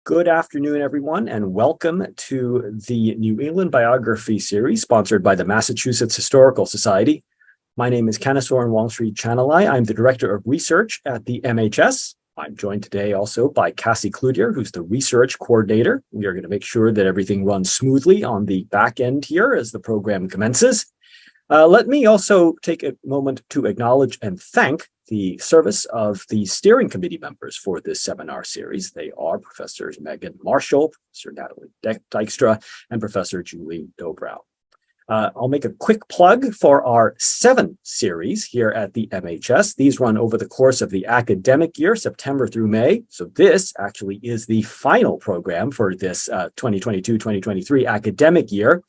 Good afternoon, everyone, and welcome to the New England Biography series sponsored by the Massachusetts Historical Society. My name is Kanasoran Wongstreet Chanalai. I'm the Director of Research at the MHS. I'm joined today also by Cassie Cloutier, who's the Research Coordinator. We are going to make sure that everything runs smoothly on the back end here as the program commences. Let me also take a moment to acknowledge and thank the service of the steering committee members for this seminar series. They are Professors Megan Marshall, Professor Natalie Dykstra, and Professor Julie Dobrow. I'll make a quick plug for our 7 series here at the MHS. These run over the course of the academic year, September through May. So this actually is the final program for this 2022-2023 academic year.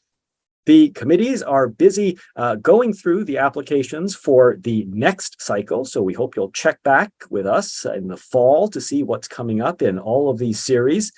The committees are busy going through the applications for the next cycle, so we hope you'll check back with us in the fall to see what's coming up in all of these series.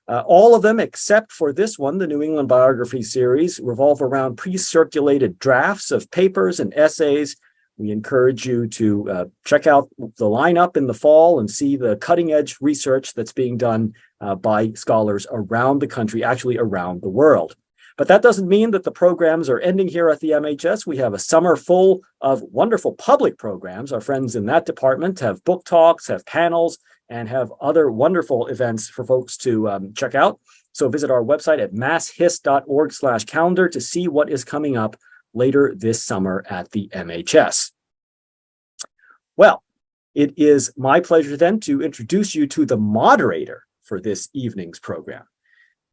All of them, except for this one, the New England Biography series, revolve around pre-circulated drafts of papers and essays. We encourage you to check out the lineup in the fall and see the cutting-edge research that's being done by scholars around the country, actually around the world. But that doesn't mean that the programs are ending here at the MHS. We have a summer full of wonderful public programs. Our friends in that department have book talks, have panels, and have other wonderful events for folks to check out. So visit our website at masshist.org/calendar to see what is coming up later this summer at the MHS. Well, it is my pleasure then to introduce you to the moderator for this evening's program.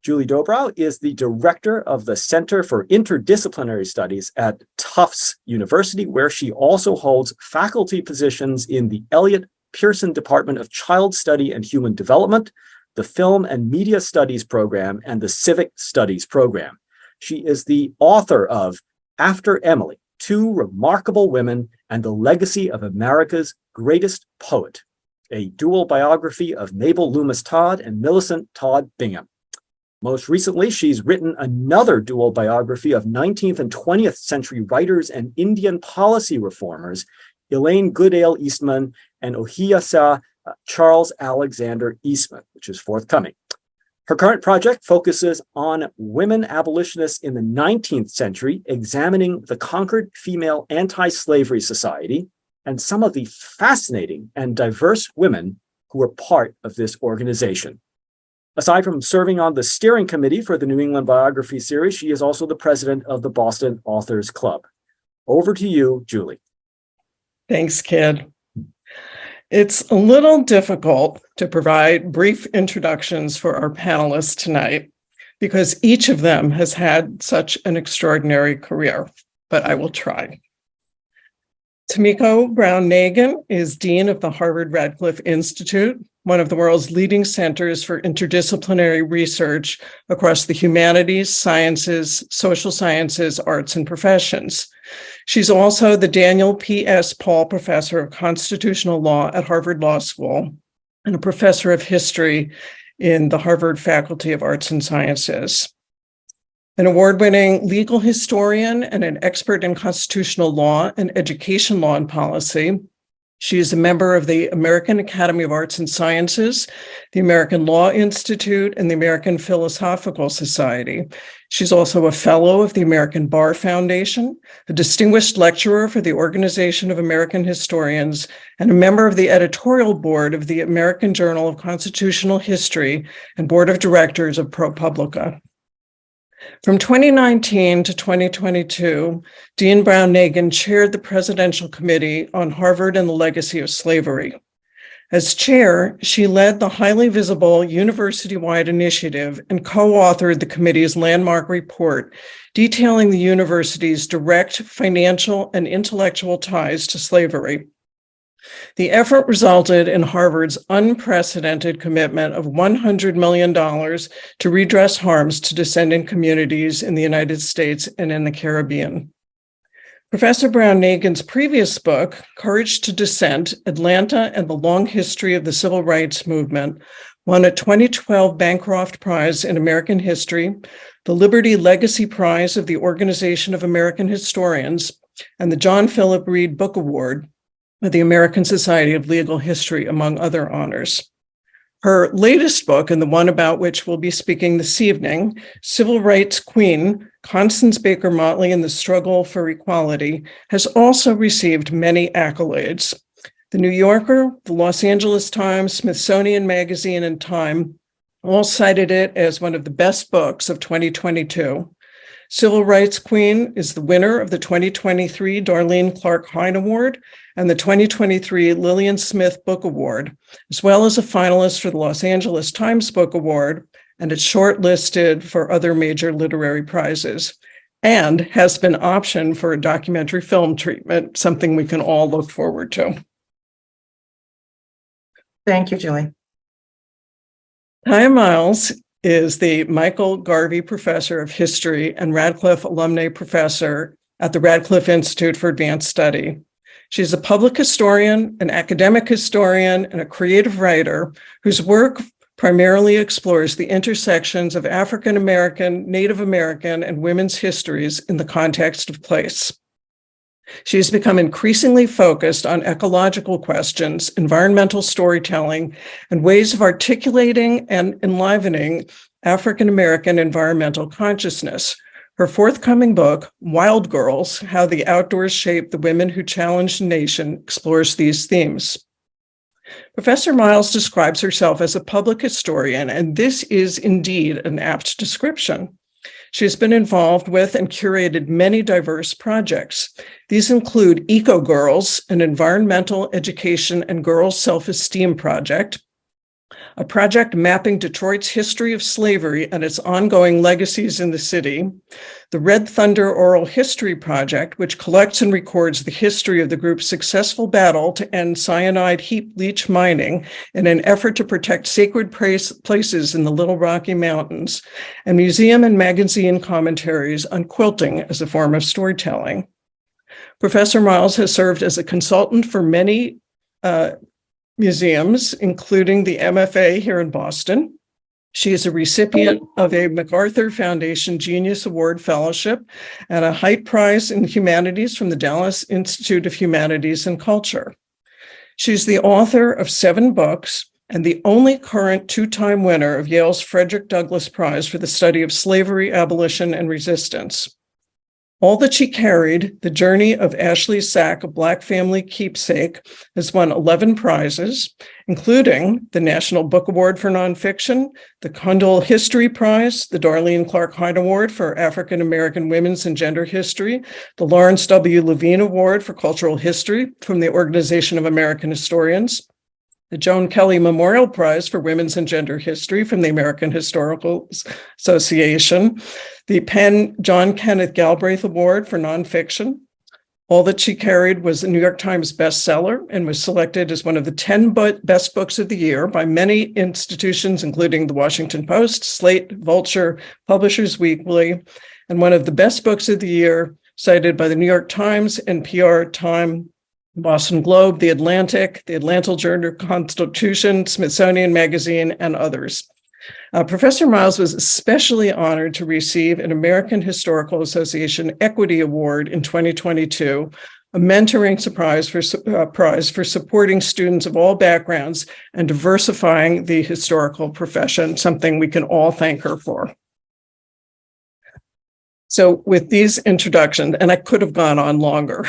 Julie Dobrow is the director of the Center for Interdisciplinary Studies at Tufts University, where she also holds faculty positions in the Elliott Pearson Department of Child Study and Human Development, the Film and Media Studies program, and the Civic Studies program. She is the author of After Emily, Two Remarkable Women and the Legacy of America's Greatest Poet, a dual biography of Mabel Loomis Todd and Millicent Todd Bingham. Most recently, she's written another dual biography of 19th and 20th century writers and Indian policy reformers, Elaine Goodale Eastman and Ohiyasa Charles Alexander Eastman, which is forthcoming. Her current project focuses on women abolitionists in the 19th century, examining the Concord Female Anti-Slavery Society and some of the fascinating and diverse women who were part of this organization. Aside from serving on the steering committee for the New England Biography series, she is also the president of the Boston Authors Club. Over to you, Julie. Thanks, Kid. It's a little difficult to provide brief introductions for our panelists tonight because each of them has had such an extraordinary career, but I will try. Tomiko Brown-Nagin is Dean of the Harvard Radcliffe Institute, one of the world's leading centers for interdisciplinary research across the humanities, sciences, social sciences, arts, and professions. She's also the Daniel P.S. Paul Professor of Constitutional Law at Harvard Law School and a professor of history in the Harvard Faculty of Arts and Sciences. An award-winning legal historian and an expert in constitutional law and education law and policy, she is a member of the American Academy of Arts and Sciences, the American Law Institute, and the American Philosophical Society. She's also a fellow of the American Bar Foundation, a distinguished lecturer for the Organization of American Historians, and a member of the editorial board of the American Journal of Constitutional History and board of directors of ProPublica. From 2019 to 2022, Dean Brown-Nagin chaired the Presidential Committee on Harvard and the Legacy of Slavery. As chair, she led the highly visible university-wide initiative and co-authored the committee's landmark report detailing the university's direct financial and intellectual ties to slavery. The effort resulted in Harvard's unprecedented commitment of $100 million to redress harms to descendant communities in the United States and in the Caribbean. Professor Brown-Nagin's previous book, Courage to Dissent, Atlanta and the Long History of the Civil Rights Movement, won a 2012 Bancroft Prize in American History, the Liberty Legacy Prize of the Organization of American Historians, and the John Philip Reed Book Award of the American Society of Legal History, among other honors. Her latest book, and the one about which we'll be speaking this evening, Civil Rights Queen, Constance Baker Motley and the Struggle for Equality, has also received many accolades. The New Yorker, the Los Angeles Times, Smithsonian Magazine, and Time all cited it as one of the best books of 2022. Civil Rights Queen is the winner of the 2023 Darlene Clark Hine Award and the 2023 Lillian Smith Book Award, as well as a finalist for the Los Angeles Times Book Award, and it's shortlisted for other major literary prizes, and has been optioned for a documentary film treatment, something we can all look forward to. Thank you, Julie. Tiya Miles is the Michael Garvey Professor of History and Radcliffe Alumni Professor at the Radcliffe Institute for Advanced Study. She's a public historian, an academic historian, and a creative writer whose work primarily explores the intersections of African American, Native American, and women's histories in the context of place. She's become increasingly focused on ecological questions, environmental storytelling, and ways of articulating and enlivening African American environmental consciousness. Her forthcoming book, Wild Girls: How the Outdoors Shape the Women Who Challenged the Nation, explores these themes. Professor Miles describes herself as a public historian, and this is indeed an apt description. She has been involved with and curated many diverse projects. These include Eco Girls, an environmental education and girls' self-esteem project, a project mapping Detroit's history of slavery and its ongoing legacies in the city, the Red Thunder Oral History Project, which collects and records the history of the group's successful battle to end cyanide heap leach mining in an effort to protect sacred places in the Little Rocky Mountains, and museum and magazine commentaries on quilting as a form of storytelling. Professor Miles has served as a consultant for many museums, including the MFA here in Boston. She is a recipient of a MacArthur Foundation Genius Award Fellowship and a Height Prize in Humanities from the Dallas Institute of Humanities and Culture. She's the author of 7 books and the only current 2-time winner of Yale's Frederick Douglass Prize for the study of slavery, abolition, and resistance. All That She Carried, The Journey of Ashley Sack, a Black Family Keepsake, has won 11 prizes, including the National Book Award for Nonfiction, the Kundal History Prize, the Darlene Clark Hine Award for African American Women's and Gender History, the Lawrence W. Levine Award for Cultural History from the Organization of American Historians, the Joan Kelly Memorial Prize for Women's and Gender History from the American Historical Association, the Penn John Kenneth Galbraith Award for Nonfiction. All That She Carried was a New York Times bestseller and was selected as one of the 10 best books of the year by many institutions, including the Washington Post, Slate, Vulture, Publishers Weekly, and one of the best books of the year cited by the New York Times, NPR, Time, Boston Globe, The Atlantic, the Atlanta Journal-Constitution, Smithsonian Magazine, and others. Professor Miles was especially honored to receive an American Historical Association Equity Award in 2022, a mentoring prize for supporting students of all backgrounds and diversifying the historical profession, something we can all thank her for. So with these introductions, and I could have gone on longer,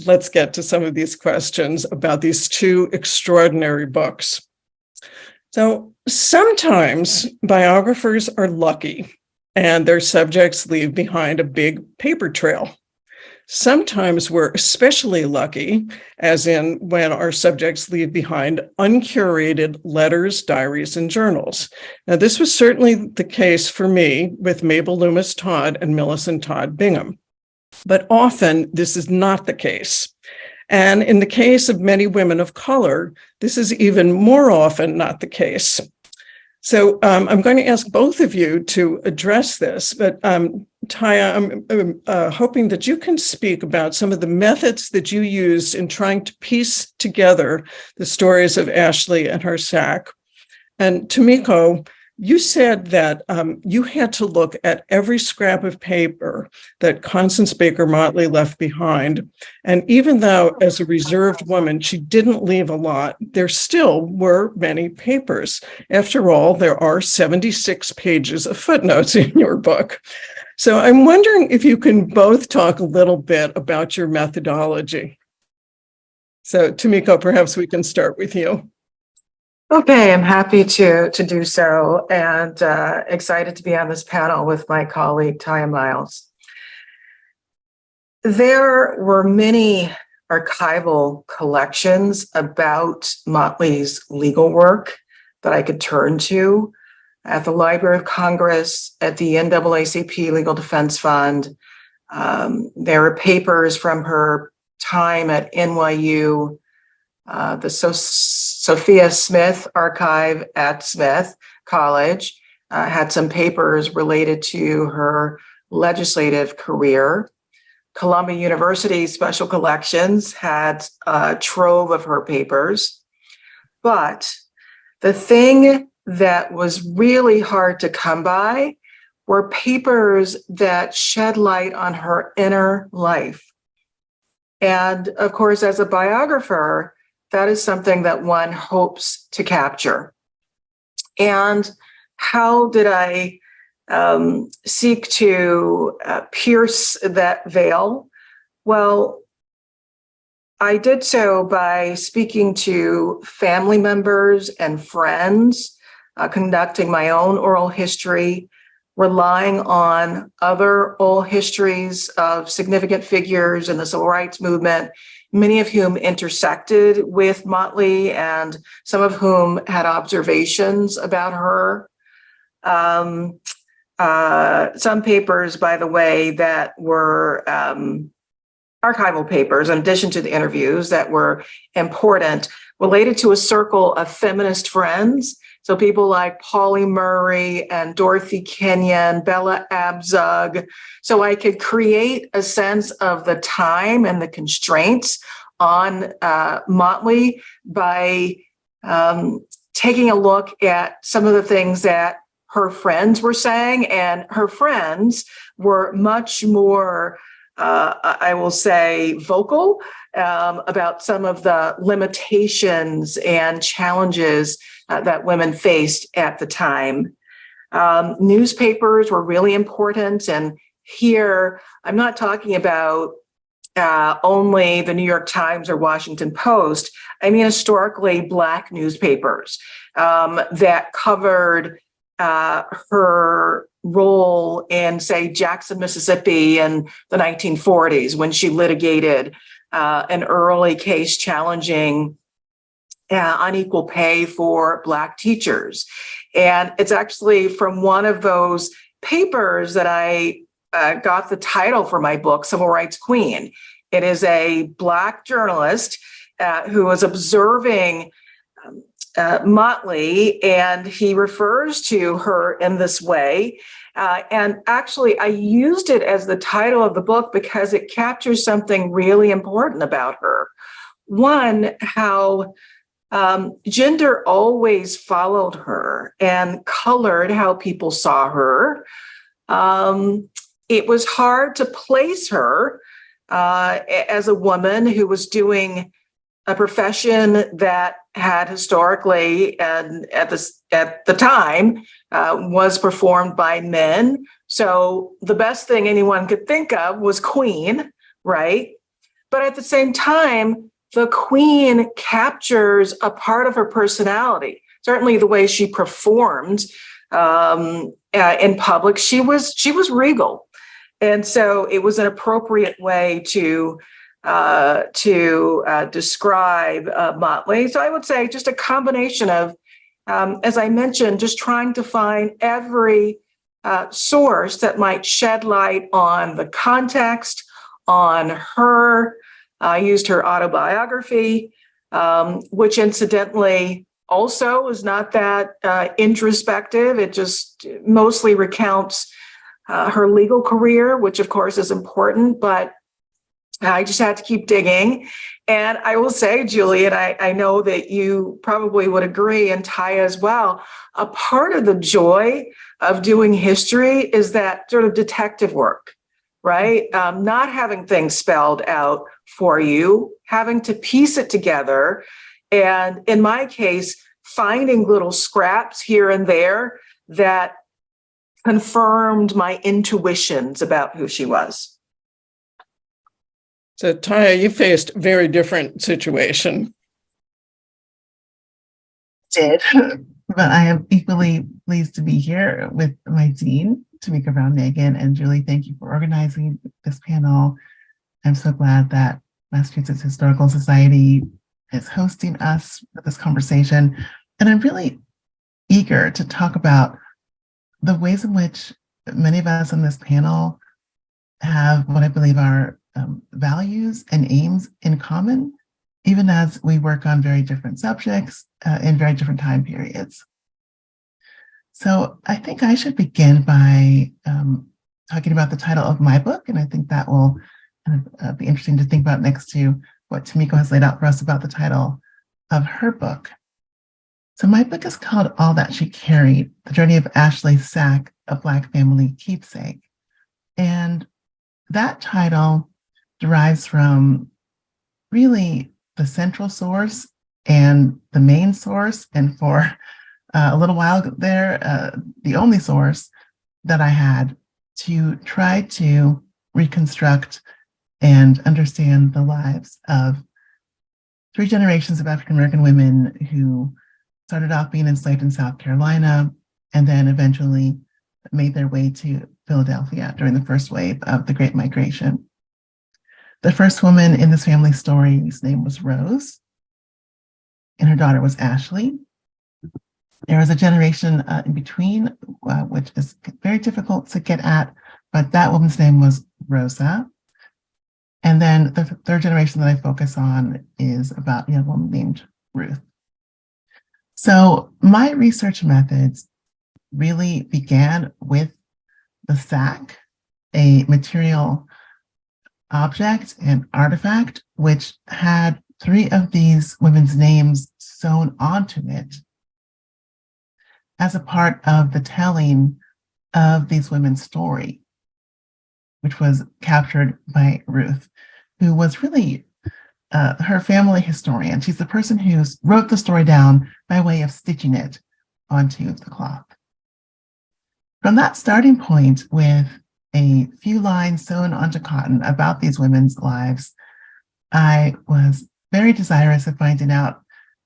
let's get to some of these questions about these 2 extraordinary books. So sometimes biographers are lucky and their subjects leave behind a big paper trail. Sometimes we're especially lucky, as in when our subjects leave behind uncurated letters, diaries, and journals. Now, this was certainly the case for me with Mabel Loomis Todd and Millicent Todd Bingham. But often this is not the case. And in the case of many women of color, this is even more often not the case. So I'm going to ask both of you to address this, but Tiya, I'm hoping that you can speak about some of the methods that you used in trying to piece together the stories of Ashley and her sack. And Tomiko, You said that you had to look at every scrap of paper that Constance Baker Motley left behind. And even though, as a reserved woman, she didn't leave a lot, there still were many papers. After all, there are 76 pages of footnotes in your book. So I'm wondering if you can both talk a little bit about your methodology. So, Tomiko, perhaps we can start with you. Okay, I'm happy to do so, and excited to be on this panel with my colleague, Tiya Miles. There were many archival collections about Motley's legal work that I could turn to at the Library of Congress, at the NAACP Legal Defense Fund. There are papers from her time at NYU, the Sophia Smith Archive at Smith College had some papers related to her legislative career. Columbia University Special Collections had a trove of her papers. But the thing that was really hard to come by were papers that shed light on her inner life. And of course, as a biographer, that is something that one hopes to capture. And how did I seek to pierce that veil? Well, I did so by speaking to family members and friends, conducting my own oral history, relying on other oral histories of significant figures in the civil rights movement, many of whom intersected with Motley and some of whom had observations about her. Some papers, by the way, that were archival papers, in addition to the interviews that were important, related to a circle of feminist friends. So people like Pauli Murray and Dorothy Kenyon, Bella Abzug. So I could create a sense of the time and the constraints on Motley by taking a look at some of the things that her friends were saying. And her friends were much more, I will say, vocal about some of the limitations and challenges that women faced at the time. Newspapers were really important. And here, I'm not talking about only the New York Times or Washington Post. I mean, historically Black newspapers that covered her role in, say, Jackson, Mississippi in the 1940s when she litigated an early case challenging unequal pay for Black teachers. And it's actually from one of those papers that I got the title for my book, Civil Rights Queen. It is a Black journalist who was observing Motley, and he refers to her in this way. And actually, I used it as the title of the book because it captures something really important about her. One, how gender always followed her and colored how people saw her. It was hard to place her as a woman who was doing a profession that had historically and at the time was performed by men. So the best thing anyone could think of was queen, right? But at the same time, the queen captures a part of her personality. Certainly the way she performed in public, she was regal. And so it was an appropriate way to describe Motley. So I would say just a combination of, as I mentioned, just trying to find every source that might shed light on the context, on her. I used her autobiography, which incidentally also is not that introspective. It just mostly recounts her legal career, which of course is important, but I just had to keep digging. And I will say, Julie, and I know that you probably would agree, and Tiya as well, a part of the joy of doing history is that sort of detective work, right? Not having things spelled out for you, having to piece it together. And in my case, finding little scraps here and there that confirmed my intuitions about who she was. So, Tiya, you faced a very different situation. Did, but I am equally pleased to be here with my dean, Tomiko Brown-Nagin. And Julie, thank you for organizing this panel. I'm so glad that Massachusetts Historical Society is hosting us for this conversation. And I'm really eager to talk about the ways in which many of us on this panel have what I believe are values and aims in common, even as we work on very different subjects in very different time periods. So I think I should begin by talking about the title of my book, and I think that will be interesting to think about next to what Tomiko has laid out for us about the title of her book. So my book is called All That She Carried, The Journey of Ashley Sack, a Black Family Keepsake. And that title derives from really the central source and the main source, and for a little while there, the only source that I had to try to reconstruct and understand the lives of 3 generations of African-American women who started off being enslaved in South Carolina and then eventually made their way to Philadelphia during the first wave of the Great Migration. The first woman in this family story's name was Rose, and her daughter was Ashley. There was a generation in between, which is very difficult to get at, but that woman's name was Rosa. And then the third generation that I focus on is about a young woman named Ruth. So my research methods really began with the sack, a material object and artifact, which had 3 of these women's names sewn onto it as a part of the telling of these women's story, which was captured by Ruth, who was really her family historian. She's the person who wrote the story down by way of stitching it onto the cloth. From that starting point, with a few lines sewn onto cotton about these women's lives, I was very desirous of finding out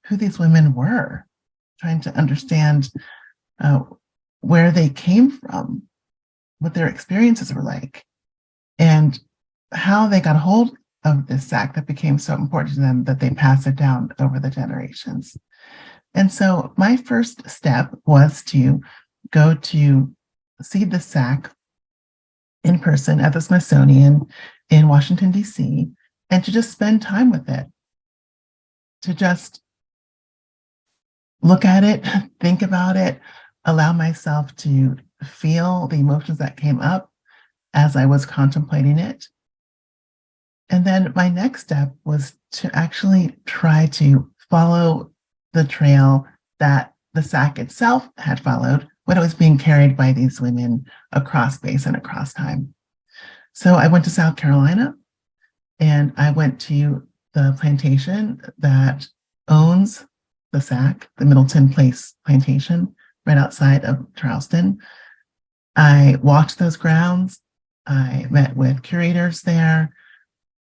who these women were, trying to understand where they came from, what their experiences were like, and how they got a hold of this sack that became so important to them that they passed it down over the generations. And so my first step was to go to see the sack in person at the Smithsonian in Washington, D.C., and to just spend time with it, to just look at it, think about it, allow myself to feel the emotions that came up as I was contemplating it. And then my next step was to actually try to follow the trail that the sack itself had followed when it was being carried by these women across space and across time. So I went to South Carolina, and I went to the plantation that owns the sack, the Middleton Place plantation, right outside of Charleston. I walked those grounds. I met with curators there.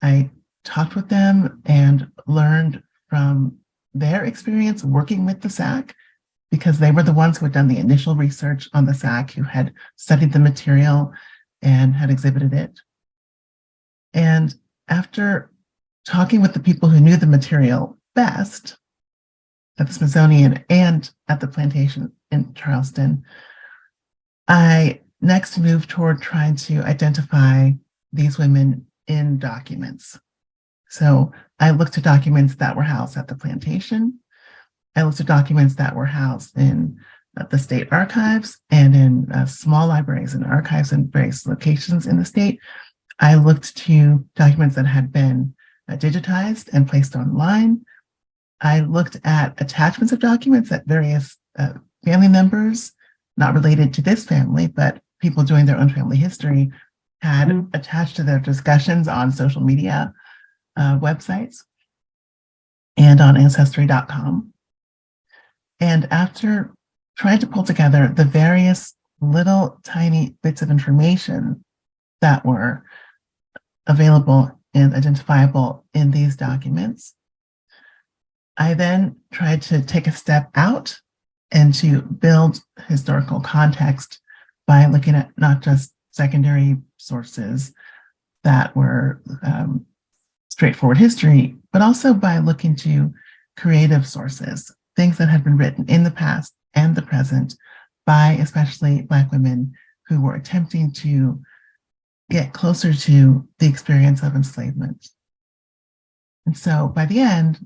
I talked with them and learned from their experience working with the sack, because they were the ones who had done the initial research on the sack, who had studied the material and had exhibited it. And after talking with the people who knew the material best at the Smithsonian and at the plantation in Charleston, I next moved toward trying to identify these women in documents. So I looked at documents that were housed at the plantation. I looked at documents that were housed in the state archives and in small libraries and archives in various locations in the state. I looked to documents that had been digitized and placed online. I looked at attachments of documents that various family members, not related to this family, but people doing their own family history, had attached to their discussions on social media websites and on Ancestry.com. And after trying to pull together the various little tiny bits of information that were available and identifiable in these documents, I then tried to take a step out and to build historical context by looking at not just secondary sources that were straightforward history, but also by looking to creative sources, things that had been written in the past and the present by especially Black women who were attempting to get closer to the experience of enslavement. And so by the end,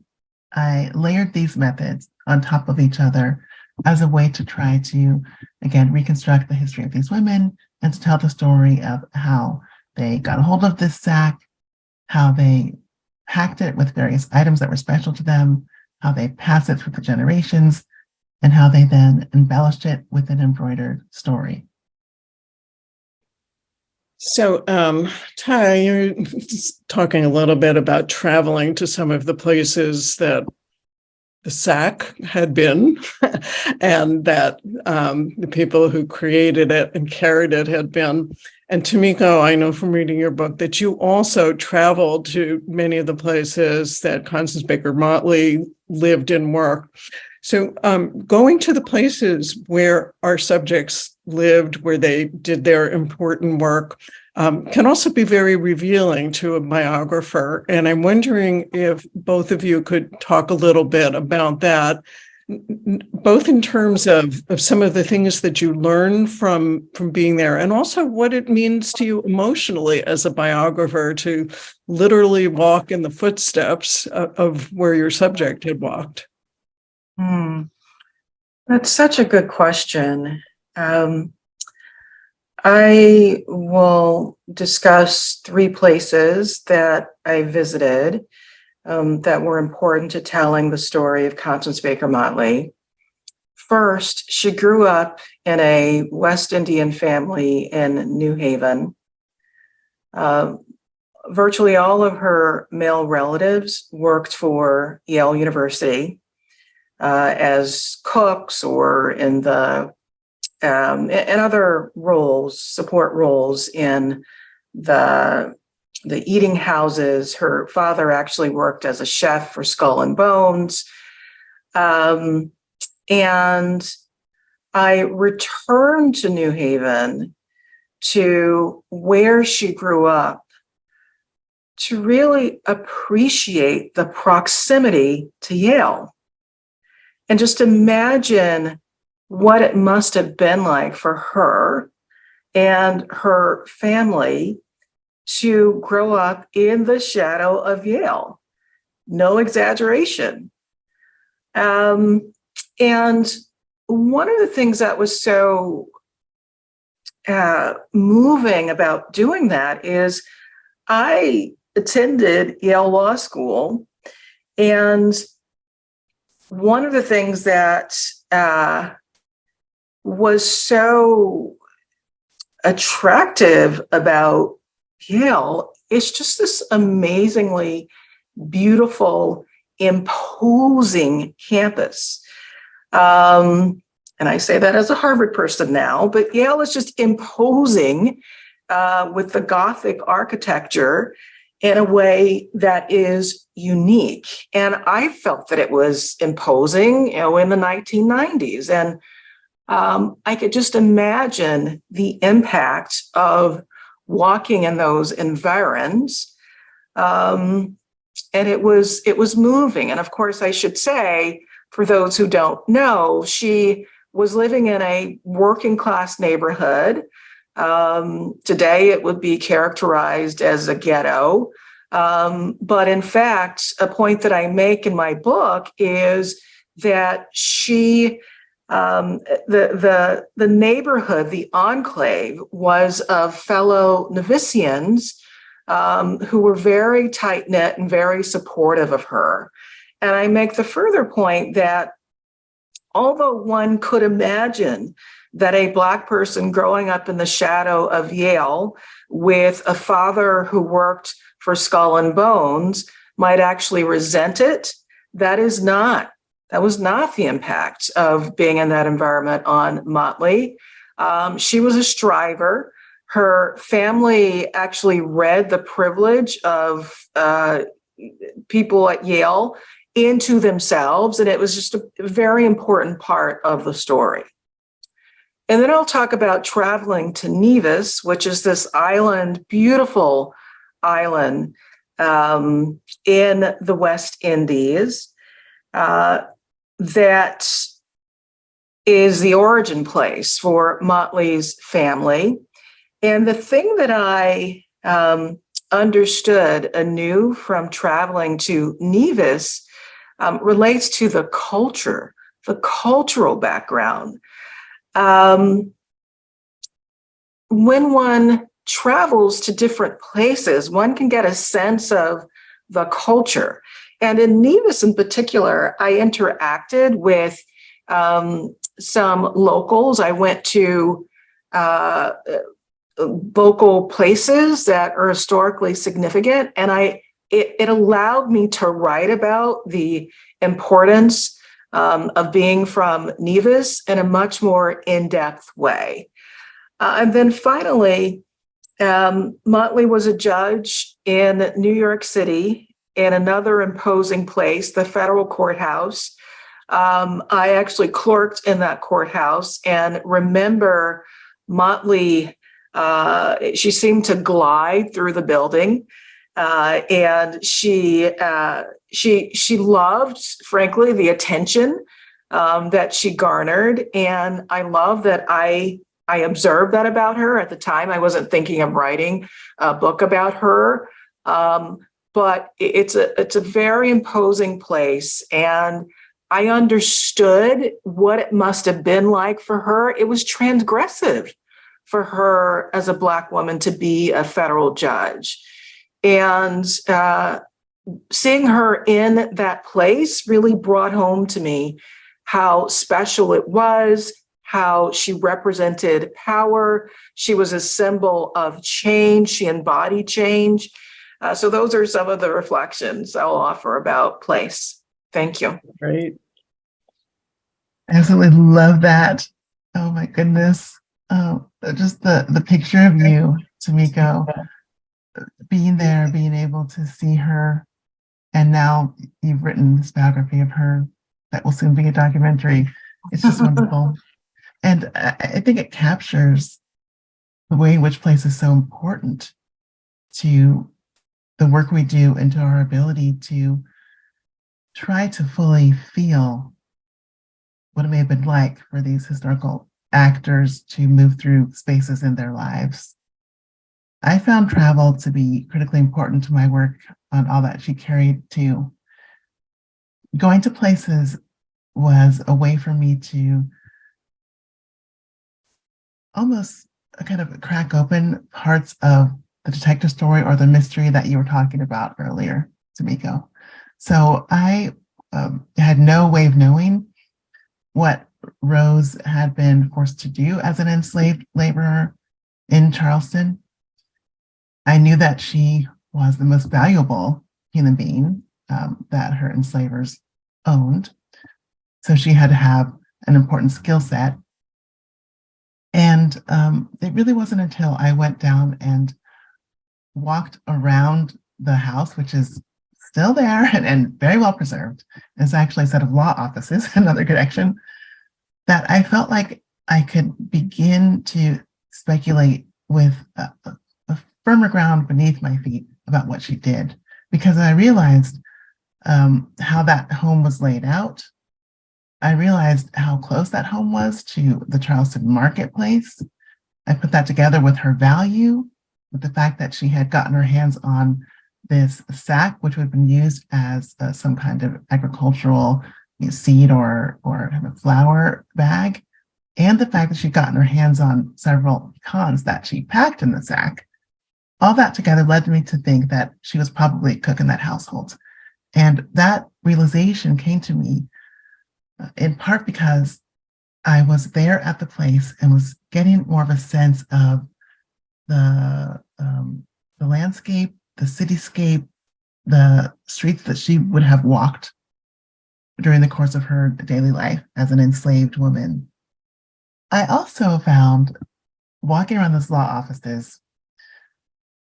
I layered these methods on top of each other as a way to try to, again, reconstruct the history of these women and to tell the story of how they got a hold of this sack, how they packed it with various items that were special to them, how they passed it through the generations, and how they then embellished it with an embroidered story. So, Tiya, you're talking a little bit about traveling to some of the places that the sack had been, and that the people who created it and carried it had been. And Tomiko, I know from reading your book that you also traveled to many of the places that Constance Baker Motley lived and worked. So going to the places where our subjects lived, where they did their important work, can also be very revealing to a biographer. And I'm wondering if both of you could talk a little bit about that, both in terms of some of the things that you learn from being there, and also what it means to you emotionally as a biographer to literally walk in the footsteps of where your subject had walked. That's such a good question. I will discuss 3 places that I visited that were important to telling the story of Constance Baker Motley. First, she grew up in a West Indian family in New Haven. Virtually all of her male relatives worked for Yale University as cooks or in other roles, support roles in the eating houses. Her father actually worked as a chef for Skull and Bones. And I returned to New Haven, to where she grew up, to really appreciate the proximity to Yale. And just imagine what it must have been like for her and her family to grow up in the shadow of Yale. No exaggeration. And one of the things that was so moving about doing that is I attended Yale Law School, and one of the things that was so attractive about Yale is just this amazingly beautiful, imposing campus. And I say that as a Harvard person now, but Yale is just imposing with the Gothic architecture in a way that is unique. And I felt that it was imposing, in the 1990s. And I could just imagine the impact of walking in those environs. And it was moving. And of course, I should say, for those who don't know, she was living in a working class neighborhood. Today, it would be characterized as a ghetto. But in fact, a point that I make in my book is that she, the neighborhood, the enclave, was of fellow Novitians who were very tight-knit and very supportive of her. And I make the further point that although one could imagine that a Black person growing up in the shadow of Yale with a father who worked for Skull and Bones might actually resent it, that was not the impact of being in that environment on Motley. She was a striver. Her family actually read the privilege of people at Yale into themselves, and it was just a very important part of the story. And then I'll talk about traveling to Nevis, which is this island, beautiful island in the West Indies, that is the origin place for Motley's family. And the thing that I understood anew from traveling to Nevis relates to the culture, the cultural background. When one travels to different places, one can get a sense of the culture. And in Nevis in particular, I interacted with some locals. I went to local places that are historically significant, and it allowed me to write about the importance of being from Nevis in a much more in-depth way. And then finally, Motley was a judge in New York City in another imposing place, the federal courthouse. I actually clerked in that courthouse and remember Motley, she seemed to glide through the building. And she loved, frankly, the attention that she garnered. And I love that I observed that about her. At the time, I wasn't thinking of writing a book about her. But it's a very imposing place. And I understood what it must have been like for her. It was transgressive for her as a Black woman to be a federal judge. And seeing her in that place really brought home to me how special it was, how she represented power. She was a symbol of change. She embodied change. So those are some of the reflections I'll offer about place. Thank you. Great. I absolutely love that. Oh my goodness. Just the picture of you, Tomiko, being there, being able to see her. And now you've written this biography of her that will soon be a documentary. It's just wonderful. And I think it captures the way in which place is so important to the work we do and to our ability to try to fully feel what it may have been like for these historical actors to move through spaces in their lives. I found travel to be critically important to my work on All That She Carried too. Going to places was a way for me to almost kind of crack open parts of the detective story or the mystery that you were talking about earlier, Tomiko. So I had no way of knowing what Rose had been forced to do as an enslaved laborer in Charleston. I knew that she was the most valuable human being that her enslavers owned. So she had to have an important skill set. And it really wasn't until I went down and walked around the house, which is still there and very well preserved. It's actually a set of law offices, another connection, that I felt like I could begin to speculate with a firmer ground beneath my feet about what she did, because I realized how that home was laid out. I realized how close that home was to the Charleston marketplace. I put that together with her value, with the fact that she had gotten her hands on this sack, which would have been used as some kind of agricultural seed or kind of flour bag, and the fact that she'd gotten her hands on several pecans that she packed in the sack. all that together led me to think that she was probably a cook in that household. And that realization came to me in part because I was there at the place and was getting more of a sense of the landscape, the cityscape, the streets that she would have walked during the course of her daily life as an enslaved woman. I also found walking around those law offices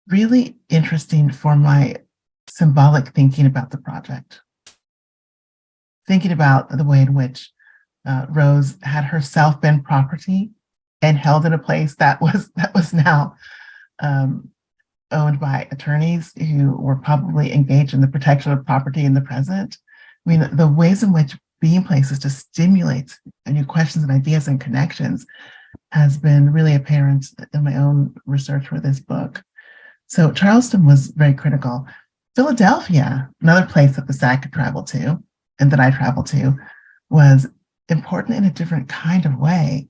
really interesting for my symbolic thinking about the project. Thinking about the way in which Rose had herself been property and held in a place that was now owned by attorneys who were probably engaged in the protection of property in the present. I mean, the ways in which being places just stimulates new questions and ideas and connections has been really apparent in my own research for this book. So Charleston was very critical. Philadelphia, another place that the SAC could travel to and that I traveled to, was important in a different kind of way.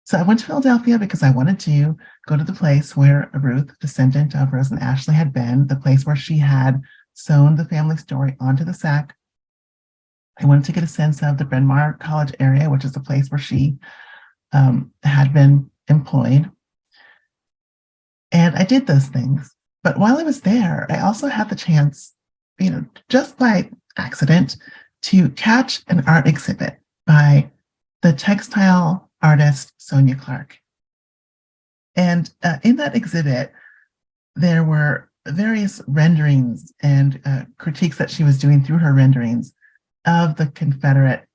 So I went to Philadelphia because I wanted to go to the place where Ruth, descendant of Rose and Ashley, had been, the place where she had sewn the family story onto the sack. I wanted to get a sense of the Bryn Mawr College area, which is the place where she had been employed. And I did those things. But while I was there, I also had the chance, just by accident, to catch an art exhibit by the textile artist Sonia Clark. And in that exhibit, there were various renderings and critiques that she was doing through her renderings of the Confederate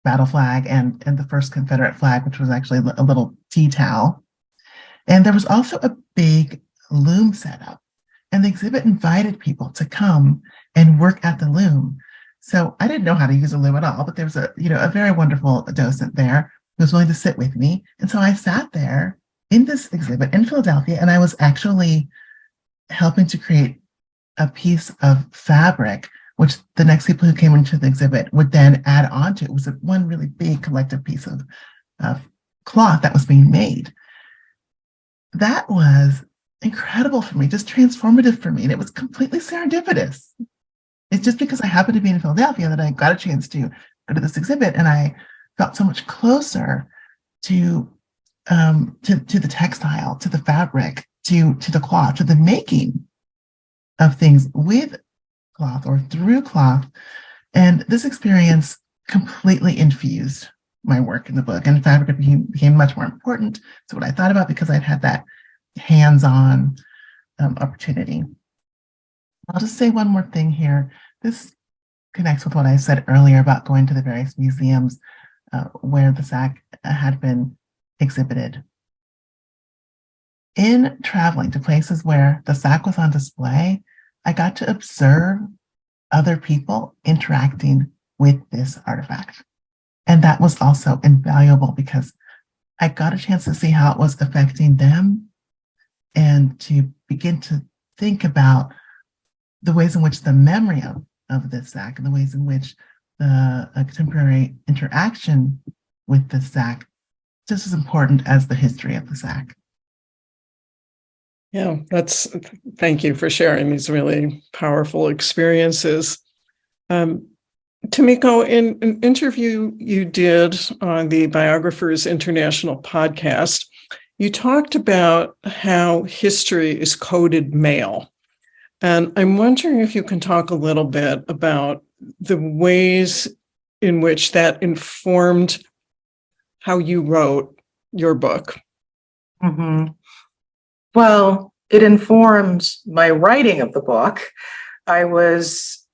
battle flag and the first Confederate flag, which was actually a little tea towel. And there was also a big loom set up. And the exhibit invited people to come and work at the loom. So I didn't know how to use a loom at all, but there was a very wonderful docent there who was willing to sit with me. And so I sat there in this exhibit in Philadelphia, and I was actually helping to create a piece of fabric, which the next people who came into the exhibit would then add on to. It was one really big collective piece of cloth that was being made. That was incredible for me, just transformative for me. And it was completely serendipitous. It's just because I happened to be in Philadelphia that I got a chance to go to this exhibit, and I felt so much closer to the textile, to the fabric, to the cloth, to the making of things with cloth or through cloth. And this experience completely infused my work in the book, and fabric became much more important to what I thought about because I'd had that hands-on opportunity. I'll just say one more thing here. This connects with what I said earlier about going to the various museums where the SAC had been exhibited. In traveling to places where the SAC was on display, I got to observe other people interacting with this artifact. And that was also invaluable because I got a chance to see how it was affecting them and to begin to think about the ways in which the memory of this SAC and the ways in which the contemporary interaction with the SAC just as important as the history of the SAC. Yeah, thank you for sharing these really powerful experiences. Tomiko, in an interview you did on the Biographers International podcast, you talked about how history is coded mail. And I'm wondering if you can talk a little bit about the ways in which that informed how you wrote your book. Mm-hmm. Well, it informed my writing of the book. I was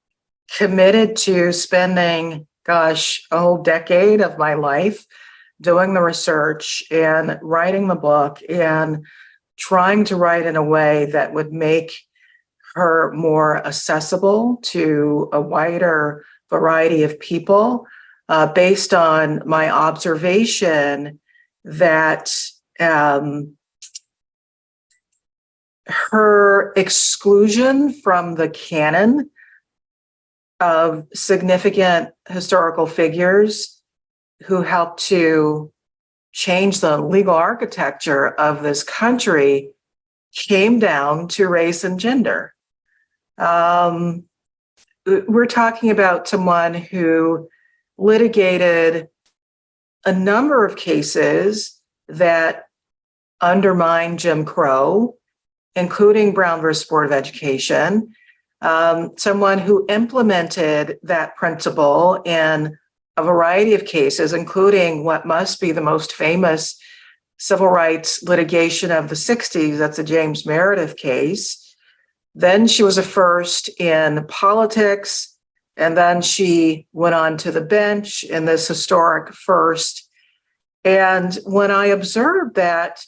committed to spending, a whole decade of my life doing the research and writing the book and trying to write in a way that would make her more accessible to a wider variety of people, based on my observation that her exclusion from the canon of significant historical figures who helped to change the legal architecture of this country came down to race and gender. We're talking about someone who litigated a number of cases that undermine Jim Crow, including Brown versus Board of Education, someone who implemented that principle in a variety of cases, including what must be the most famous civil rights litigation of the 60s. That's the James Meredith case. Then she was a first in politics, and then she went on to the bench in this historic first. And when I observed that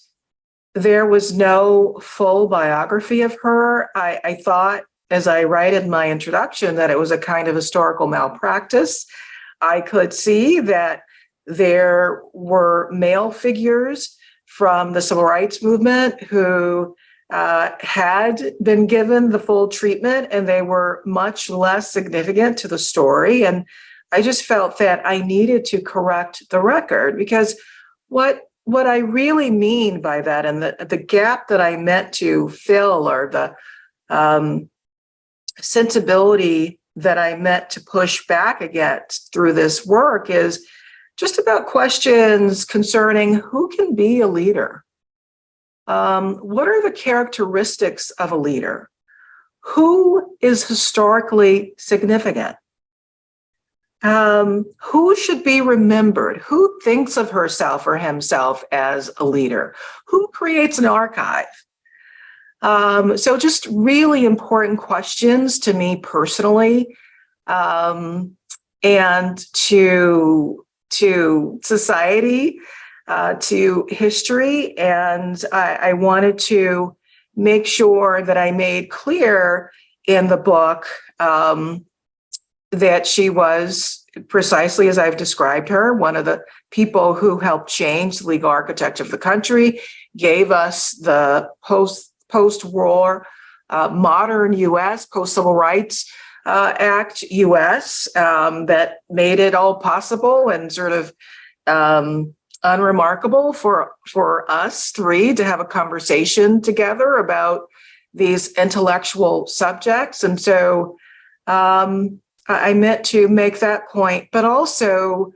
there was no full biography of her, I thought, as I write in my introduction, that it was a kind of historical malpractice. I could see that there were male figures from the civil rights movement who had been given the full treatment, and they were much less significant to the story. And I just felt that I needed to correct the record, because what I really mean by that, and the gap that I meant to fill, or the sensibility that I meant to push back against through this work, is just about questions concerning who can be a leader. What are the characteristics of a leader? Who is historically significant? Who should be remembered? Who thinks of herself or himself as a leader? Who creates an archive? So just really important questions to me personally, and to society, to history. And I wanted to make sure that I made clear in the book that she was, precisely as I've described her, one of the people who helped change the legal architecture of the country, gave us the post-war modern U.S., post-civil rights Act U.S. That made it all possible and sort of unremarkable for us three to have a conversation together about these intellectual subjects. And so I meant to make that point, but also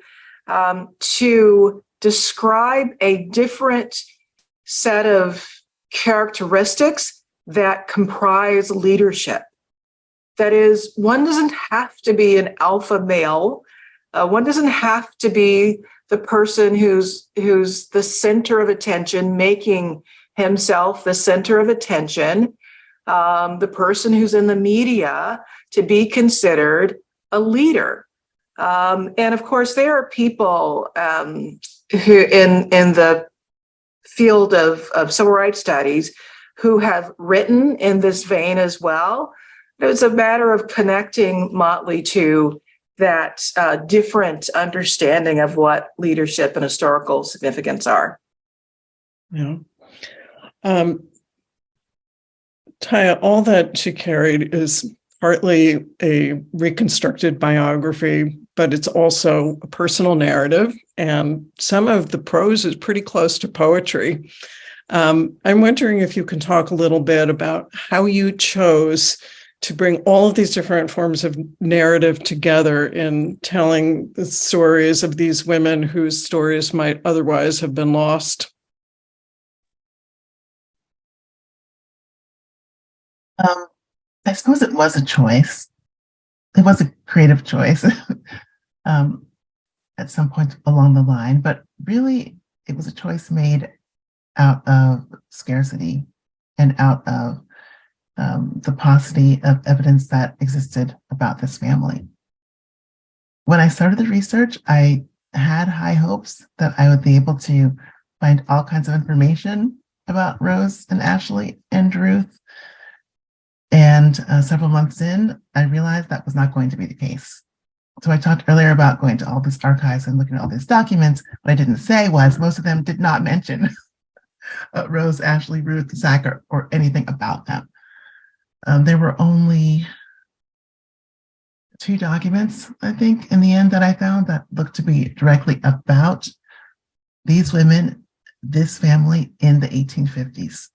to describe a different set of characteristics that comprise leadership. That is, one doesn't have to be an alpha male. One doesn't have to be the person who's the center of attention, making himself the center of attention, the person who's in the media, to be considered a leader. And of course, there are people who in the field of civil rights studies who have written in this vein as well. It's a matter of connecting Motley to that different understanding of what leadership and historical significance are. Yeah. Tiya, all that she carried is partly a reconstructed biography, but it's also a personal narrative, and some of the prose is pretty close to poetry. I'm wondering if you can talk a little bit about how you chose to bring all of these different forms of narrative together in telling the stories of these women whose stories might otherwise have been lost. I suppose it was a choice. It was a creative choice at some point along the line, but really it was a choice made out of scarcity and out of the paucity of evidence that existed about this family. When I started the research, I had high hopes that I would be able to find all kinds of information about Rose and Ashley and Ruth. And several months in, I realized that was not going to be the case. So I talked earlier about going to all these archives and looking at all these documents. What I didn't say was most of them did not mention Rose, Ashley, Ruth, Zach, or anything about them. There were only 2 documents, I think, in the end that I found that looked to be directly about these women, this family in the 1850s.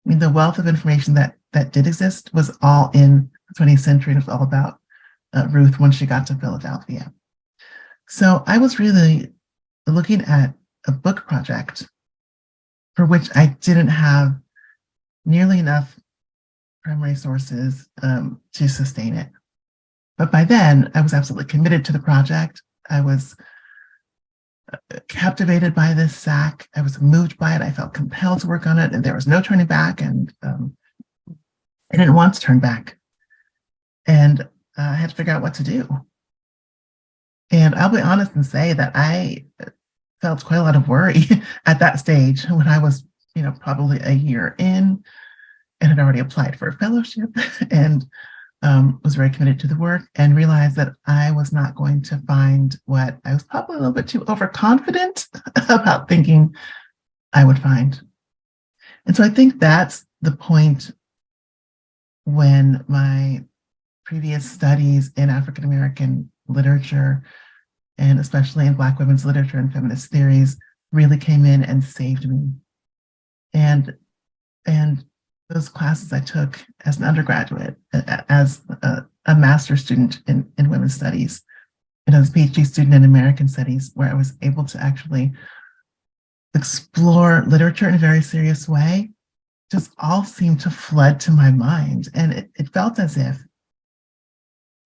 mean, the wealth of information that did exist was all in the 20th century. And it was all about Ruth once she got to Philadelphia. So I was really looking at a book project for which I didn't have nearly enough primary sources to sustain it. But by then, I was absolutely committed to the project. I was captivated by this SAC. I was moved by it. I felt compelled to work on it, and there was no turning back, and I didn't want to turn back. And I had to figure out what to do. And I'll be honest and say that I felt quite a lot of worry at that stage when I was, probably a year in and had already applied for a fellowship and was very committed to the work, and realized that I was not going to find what I was probably a little bit too overconfident about thinking I would find. And so I think that's the point when my previous studies in African American literature, and especially in Black women's literature and feminist theories, really came in and saved me. And those classes I took as an undergraduate, as a master's student in women's studies, and as a PhD student in American studies, where I was able to actually explore literature in a very serious way, just all seemed to flood to my mind. And it felt as if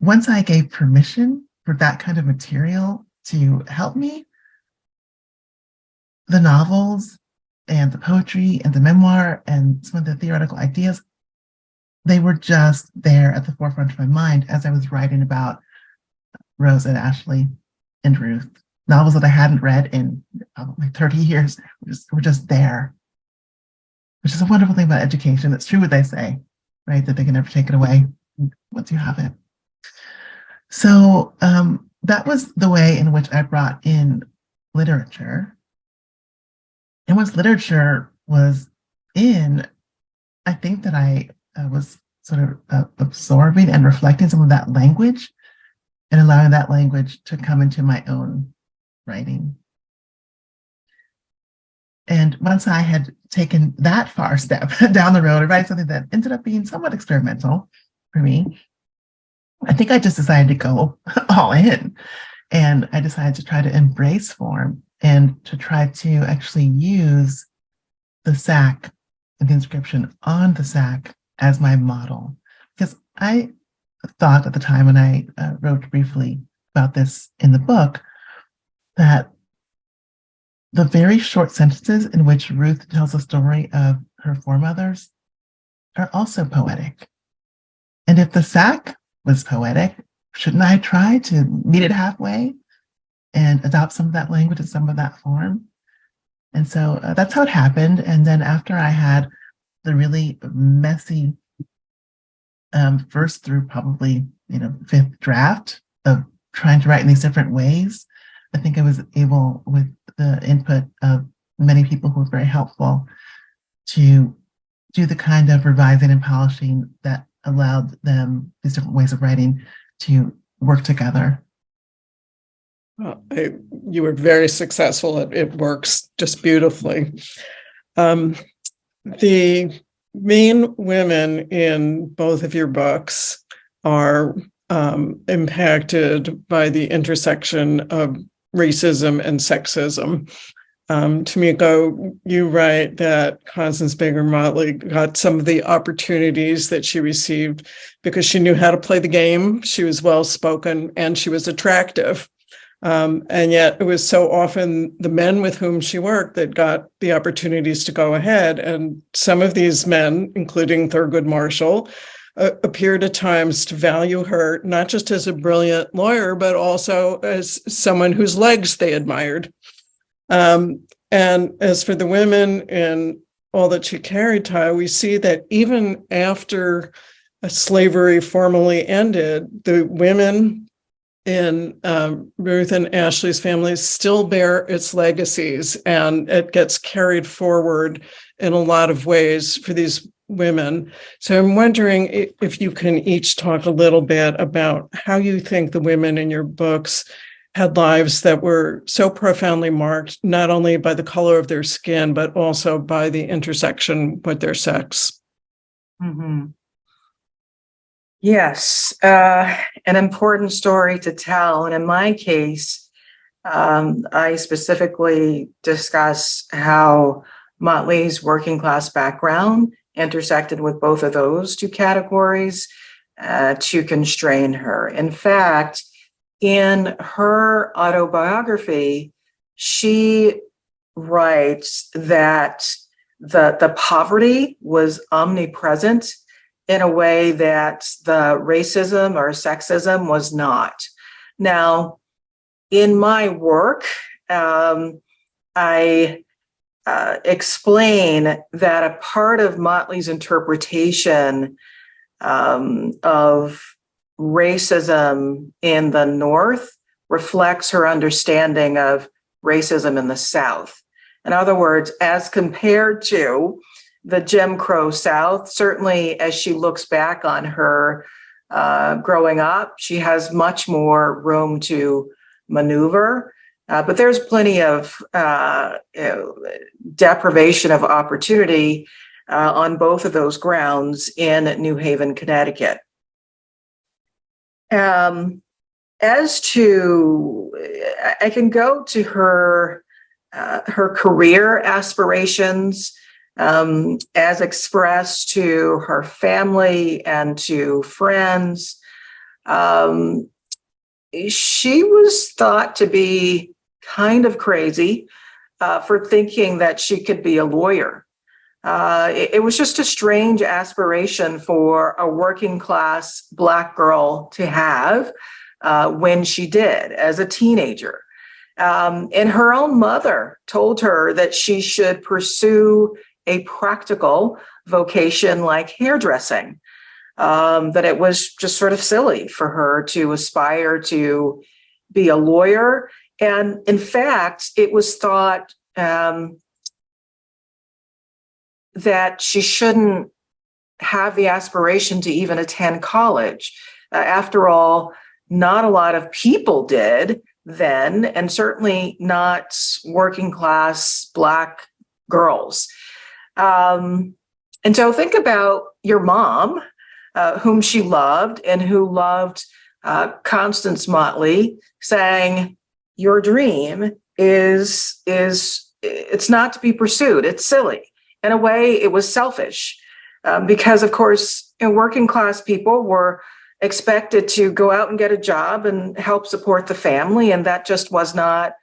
once I gave permission for that kind of material to help me, the novels and the poetry and the memoir and some of the theoretical ideas, they were just there at the forefront of my mind as I was writing about Rose and Ashley and Ruth. Novels that I hadn't read in probably 30 years were just there, which is a wonderful thing about education. It's true what they say, right? That they can never take it away once you have it. So that was the way in which I brought in literature. And once literature was in, I think that I was sort of absorbing and reflecting some of that language and allowing that language to come into my own writing. And once I had taken that far step down the road and write something that ended up being somewhat experimental for me, I think I just decided to go all in. And I decided to try to embrace form and to try to actually use the SAC and the inscription on the SAC as my model. Because I thought at the time when I wrote briefly about this in the book, that the very short sentences in which Ruth tells the story of her foremothers are also poetic. And if the SAC was poetic, shouldn't I try to meet it halfway and adopt some of that language and some of that form? And so that's how it happened. And then after I had the really messy first through probably fifth draft of trying to write in these different ways, I think I was able, with the input of many people who were very helpful, to do the kind of revising and polishing that allowed them, these different ways of writing, to work together. Well, you were very successful. It works just beautifully. The main women in both of your books are impacted by the intersection of racism and sexism. Tomiko, you write that Constance Baker Motley got some of the opportunities that she received because she knew how to play the game. She was well-spoken and she was attractive. And yet it was so often the men with whom she worked that got the opportunities to go ahead. And some of these men, including Thurgood Marshall, appeared at times to value her not just as a brilliant lawyer, but also as someone whose legs they admired. And as for the women and all that she carried, Tiya, we see that even after slavery formally ended, the women in Ruth and Ashley's families still bear its legacies, and it gets carried forward in a lot of ways for these women. So I'm wondering if you can each talk a little bit about how you think the women in your books had lives that were so profoundly marked, not only by the color of their skin, but also by the intersection with their sex. Mm-hmm. Yes, an important story to tell. And in my case, I specifically discuss how Motley's working class background intersected with both of those two categories to constrain her. In fact, in her autobiography, she writes that the poverty was omnipresent in a way that the racism or sexism was not. Now, in my work, I explain that a part of Motley's interpretation of racism in the North reflects her understanding of racism in the South. In other words, as compared to the Jim Crow South, certainly as she looks back on her growing up, she has much more room to maneuver. But there's plenty of deprivation of opportunity on both of those grounds in New Haven, Connecticut. As to, I can go to her career aspirations as expressed to her family and to friends. She was thought to be kind of crazy for thinking that she could be a lawyer. It was just a strange aspiration for a working class Black girl to have when she did as a teenager. And her own mother told her that she should pursue a practical vocation like hairdressing, that it was just sort of silly for her to aspire to be a lawyer. And in fact, it was thought that she shouldn't have the aspiration to even attend college. After all, not a lot of people did then, and certainly not working class Black girls. And so think about your mom, whom she loved and who loved Constance Motley, saying, your dream is it's not to be pursued. It's silly. In a way, it was selfish because, of course, working class people were expected to go out and get a job and help support the family. And that just was not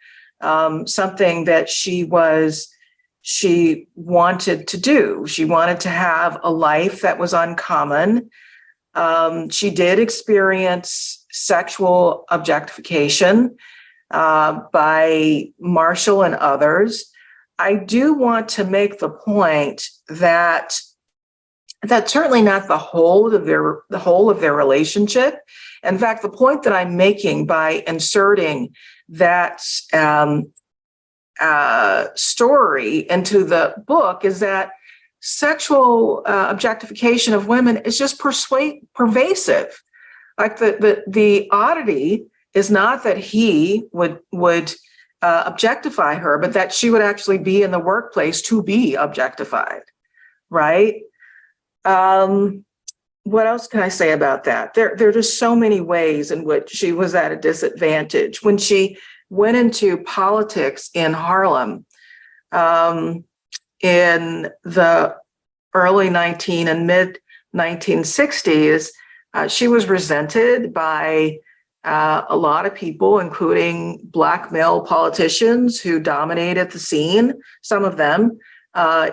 something that she wanted to do. She wanted to have a life that was uncommon. She did experience sexual objectification by Marshall and others. I do want to make the point that that's certainly not the whole of their relationship. In fact, the point that I'm making by inserting that story into the book is that sexual objectification of women is just pervasive. Like the oddity is not that he would objectify her, but that she would actually be in the workplace to be objectified, right? What else can I say about that? There are just so many ways in which she was at a disadvantage. When she went into politics in Harlem in the early and mid 1960s, she was resented by a lot of people, including Black male politicians who dominated the scene, some of them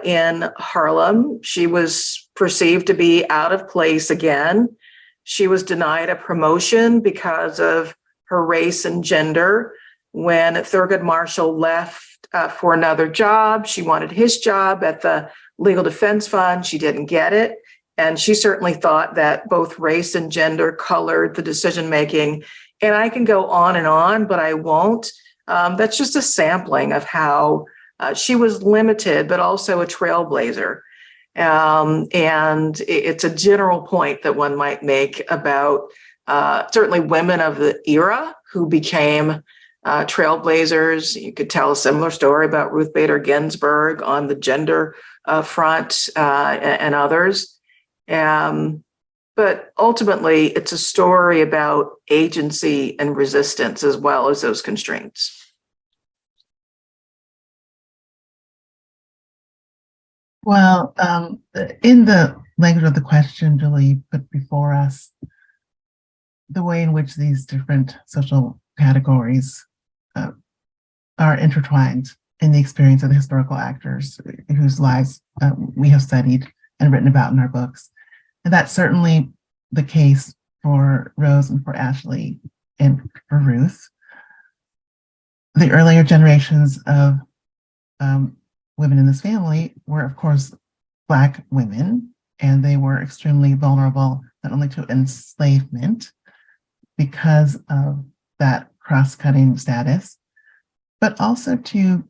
in Harlem. She was perceived to be out of place again. She was denied a promotion because of her race and gender. When Thurgood Marshall left for another job, she wanted his job at the Legal Defense Fund. She didn't get it. And she certainly thought that both race and gender colored the decision-making. And I can go on, but I won't. That's just a sampling of how she was limited, but also a trailblazer. And it's a general point that one might make about certainly women of the era who became trailblazers. You could tell a similar story about Ruth Bader Ginsburg on the gender front and others. But ultimately, it's a story about agency and resistance as well as those constraints. Well, in the language of the question, Julie put before us the way in which these different social categories are intertwined in the experience of the historical actors whose lives we have studied and written about in our books. And that's certainly the case for Rose and for Ashley and for Ruth. The earlier generations of women in this family were, of course, Black women, and they were extremely vulnerable not only to enslavement because of that cross-cutting status, but also to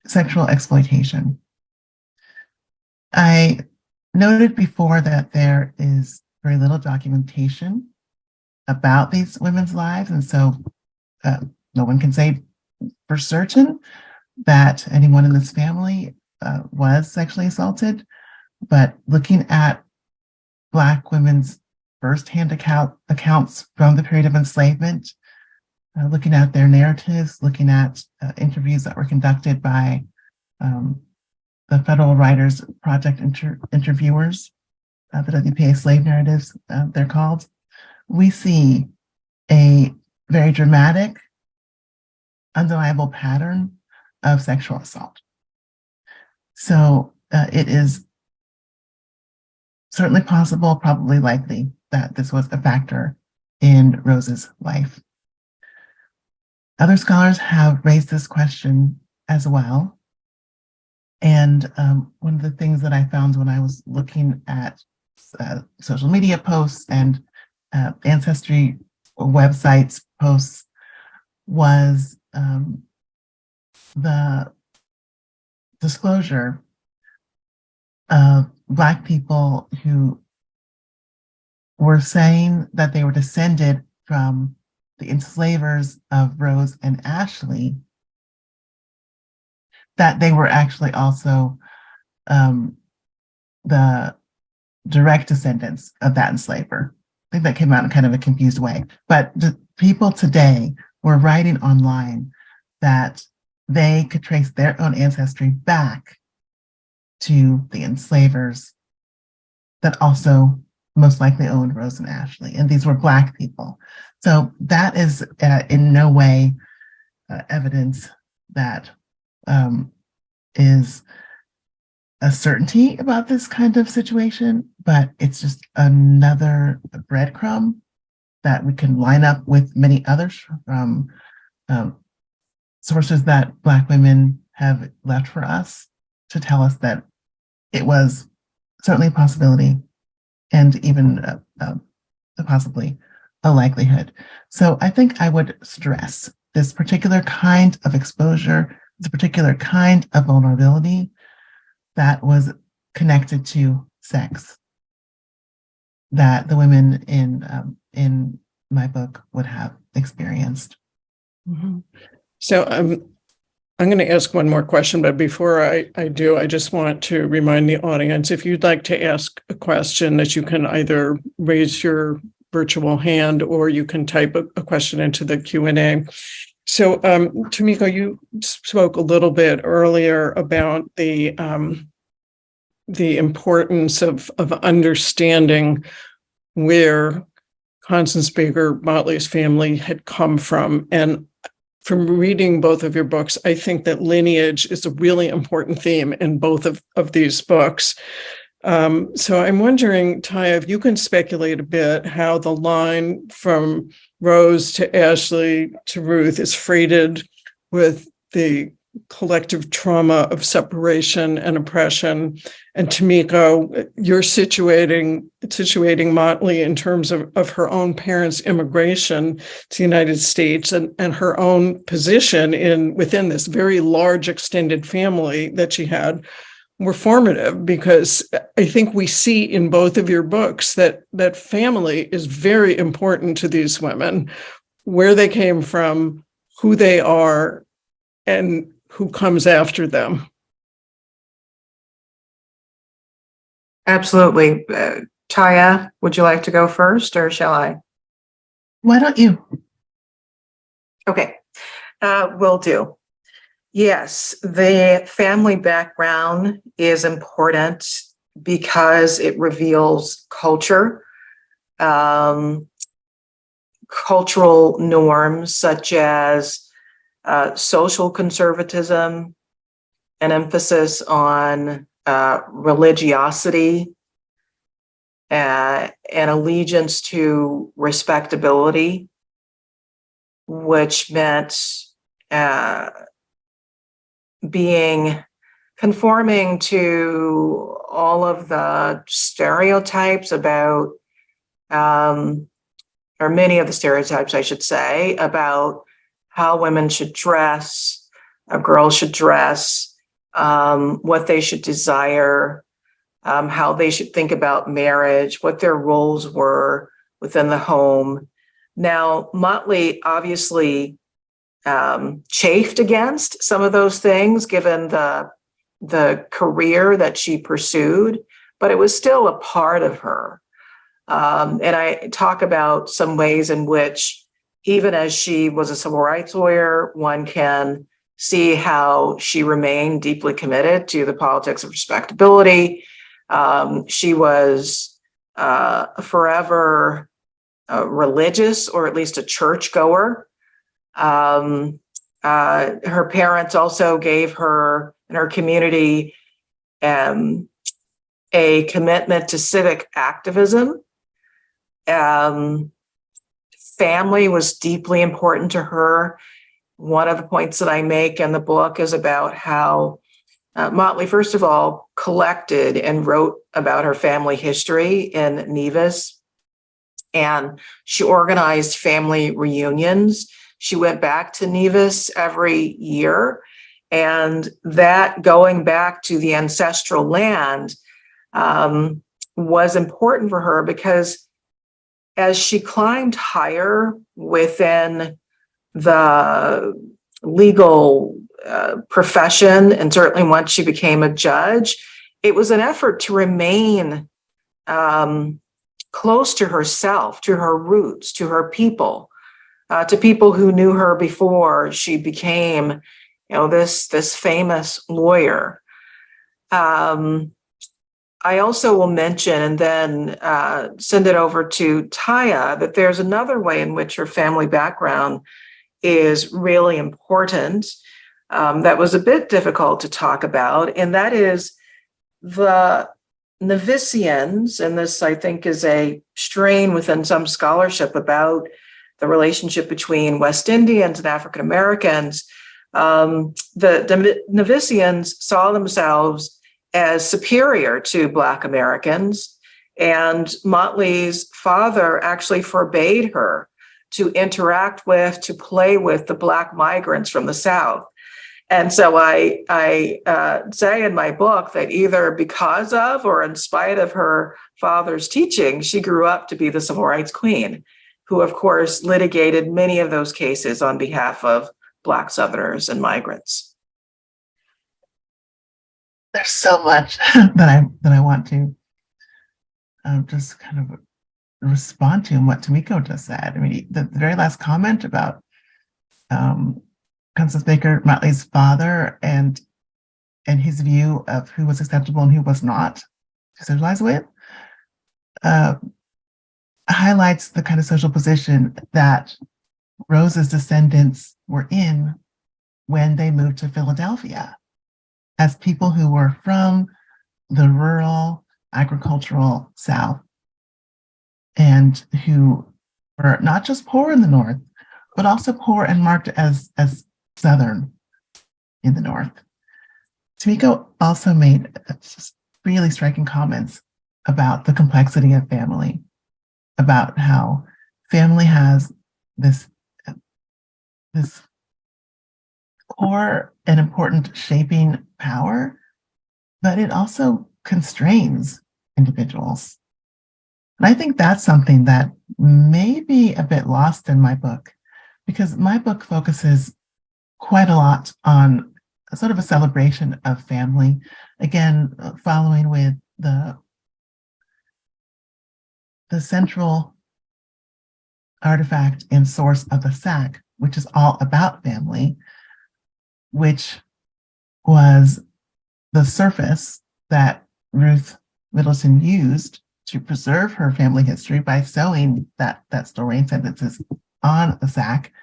sexual exploitation. I noted before that there is very little documentation about these women's lives, and so no one can say for certain that anyone in this family was sexually assaulted, but looking at Black women's firsthand accounts from the period of enslavement, looking at their narratives, looking at interviews that were conducted by the Federal Writers Project interviewers, the WPA slave narratives, they're called, we see a very dramatic, undeniable pattern of sexual assault. So it is certainly possible, probably likely, that this was a factor in Rose's life. Other scholars have raised this question as well. And one of the things that I found when I was looking at social media posts and ancestry websites posts was the disclosure of Black people who were saying that they were descended from the enslavers of Rose and Ashley, that they were actually also the direct descendants of that enslaver. I think that came out in kind of a confused way. But the people today were writing online that they could trace their own ancestry back to the enslavers that also most likely owned Rose and Ashley. And these were Black people. So that is in no way evidence that is a certainty about this kind of situation, but it's just another breadcrumb that we can line up with many others from sources that Black women have left for us to tell us that it was certainly a possibility and even possibly a likelihood. So I think I would stress this particular kind of exposure, this particular kind of vulnerability that was connected to sex that the women in my book would have experienced. Mm-hmm. So I'm going to ask one more question, but before I do, I just want to remind the audience, if you'd like to ask a question, that you can either raise your virtual hand or you can type a question into the Q&A. So Tomiko, you spoke a little bit earlier about the importance of understanding where Constance Baker Motley's family had come from. And from reading both of your books, I think that lineage is a really important theme in both of these books. So I'm wondering, Tiya, if you can speculate a bit how the line from Rose to Ashley to Ruth is freighted with the collective trauma of separation and oppression. And Tomiko, you're situating Motley in terms of her own parents' immigration to the United States and her own position within this very large extended family that she had were formative, because I think we see in both of your books that family is very important to these women, where they came from, who they are and who comes after them. Absolutely. Tiya, would you like to go first or shall I? Why don't you? Okay, will do. Yes, the family background is important because it reveals culture, cultural norms such as social conservatism, an emphasis on religiosity, an allegiance to respectability, which meant conforming to all of the stereotypes about, or many of the stereotypes, I should say, about how women should dress, girls should dress, what they should desire, how they should think about marriage, what their roles were within the home. Now, Motley obviously chafed against some of those things, given the career that she pursued, but it was still a part of her. And I talk about some ways in which, even as she was a civil rights lawyer, one can see how she remained deeply committed to the politics of respectability. She was forever religious, or at least a churchgoer. Her parents also gave her and her community a commitment to civic activism. Family was deeply important to her. One of the points that I make in the book is about how Motley, first of all, collected and wrote about her family history in Nevis, and she organized family reunions. She went back to Nevis every year, and that going back to the ancestral land was important for her, because as she climbed higher within the legal profession, and certainly once she became a judge, it was an effort to remain close to herself, to her roots, to her people, to people who knew her before she became, this famous lawyer. I also will mention, and then send it over to Tiya, that there's another way in which her family background is really important, that was a bit difficult to talk about, and that is the Nevisians, and this, I think, is a strain within some scholarship about the relationship between West Indians and African Americans. The Nevisians saw themselves as superior to Black Americans, and Motley's father actually forbade her to interact with, to play with the Black migrants from the South. And so I say in my book that either because of or in spite of her father's teaching, she grew up to be the civil rights queen, who, of course, litigated many of those cases on behalf of Black Southerners and migrants. There's so much that I want to just kind of respond to in what Tomiko just said. I mean, the very last comment about Constance Baker Motley's father and his view of who was acceptable and who was not to socialize with highlights the kind of social position that Rose's descendants were in when they moved to Philadelphia, as people who were from the rural agricultural South, and who were not just poor in the North, but also poor and marked as Southern in the North. Tomiko also made just really striking comments about the complexity of family, about how family has this core and important shaping power, but it also constrains individuals. And I think that's something that may be a bit lost in my book, because my book focuses quite a lot on a sort of a celebration of family. Again, following with the central artifact and source of the sack, which is all about family, which was the surface that Ruth Middleton used to preserve her family history by sewing that story and sentences on the sack.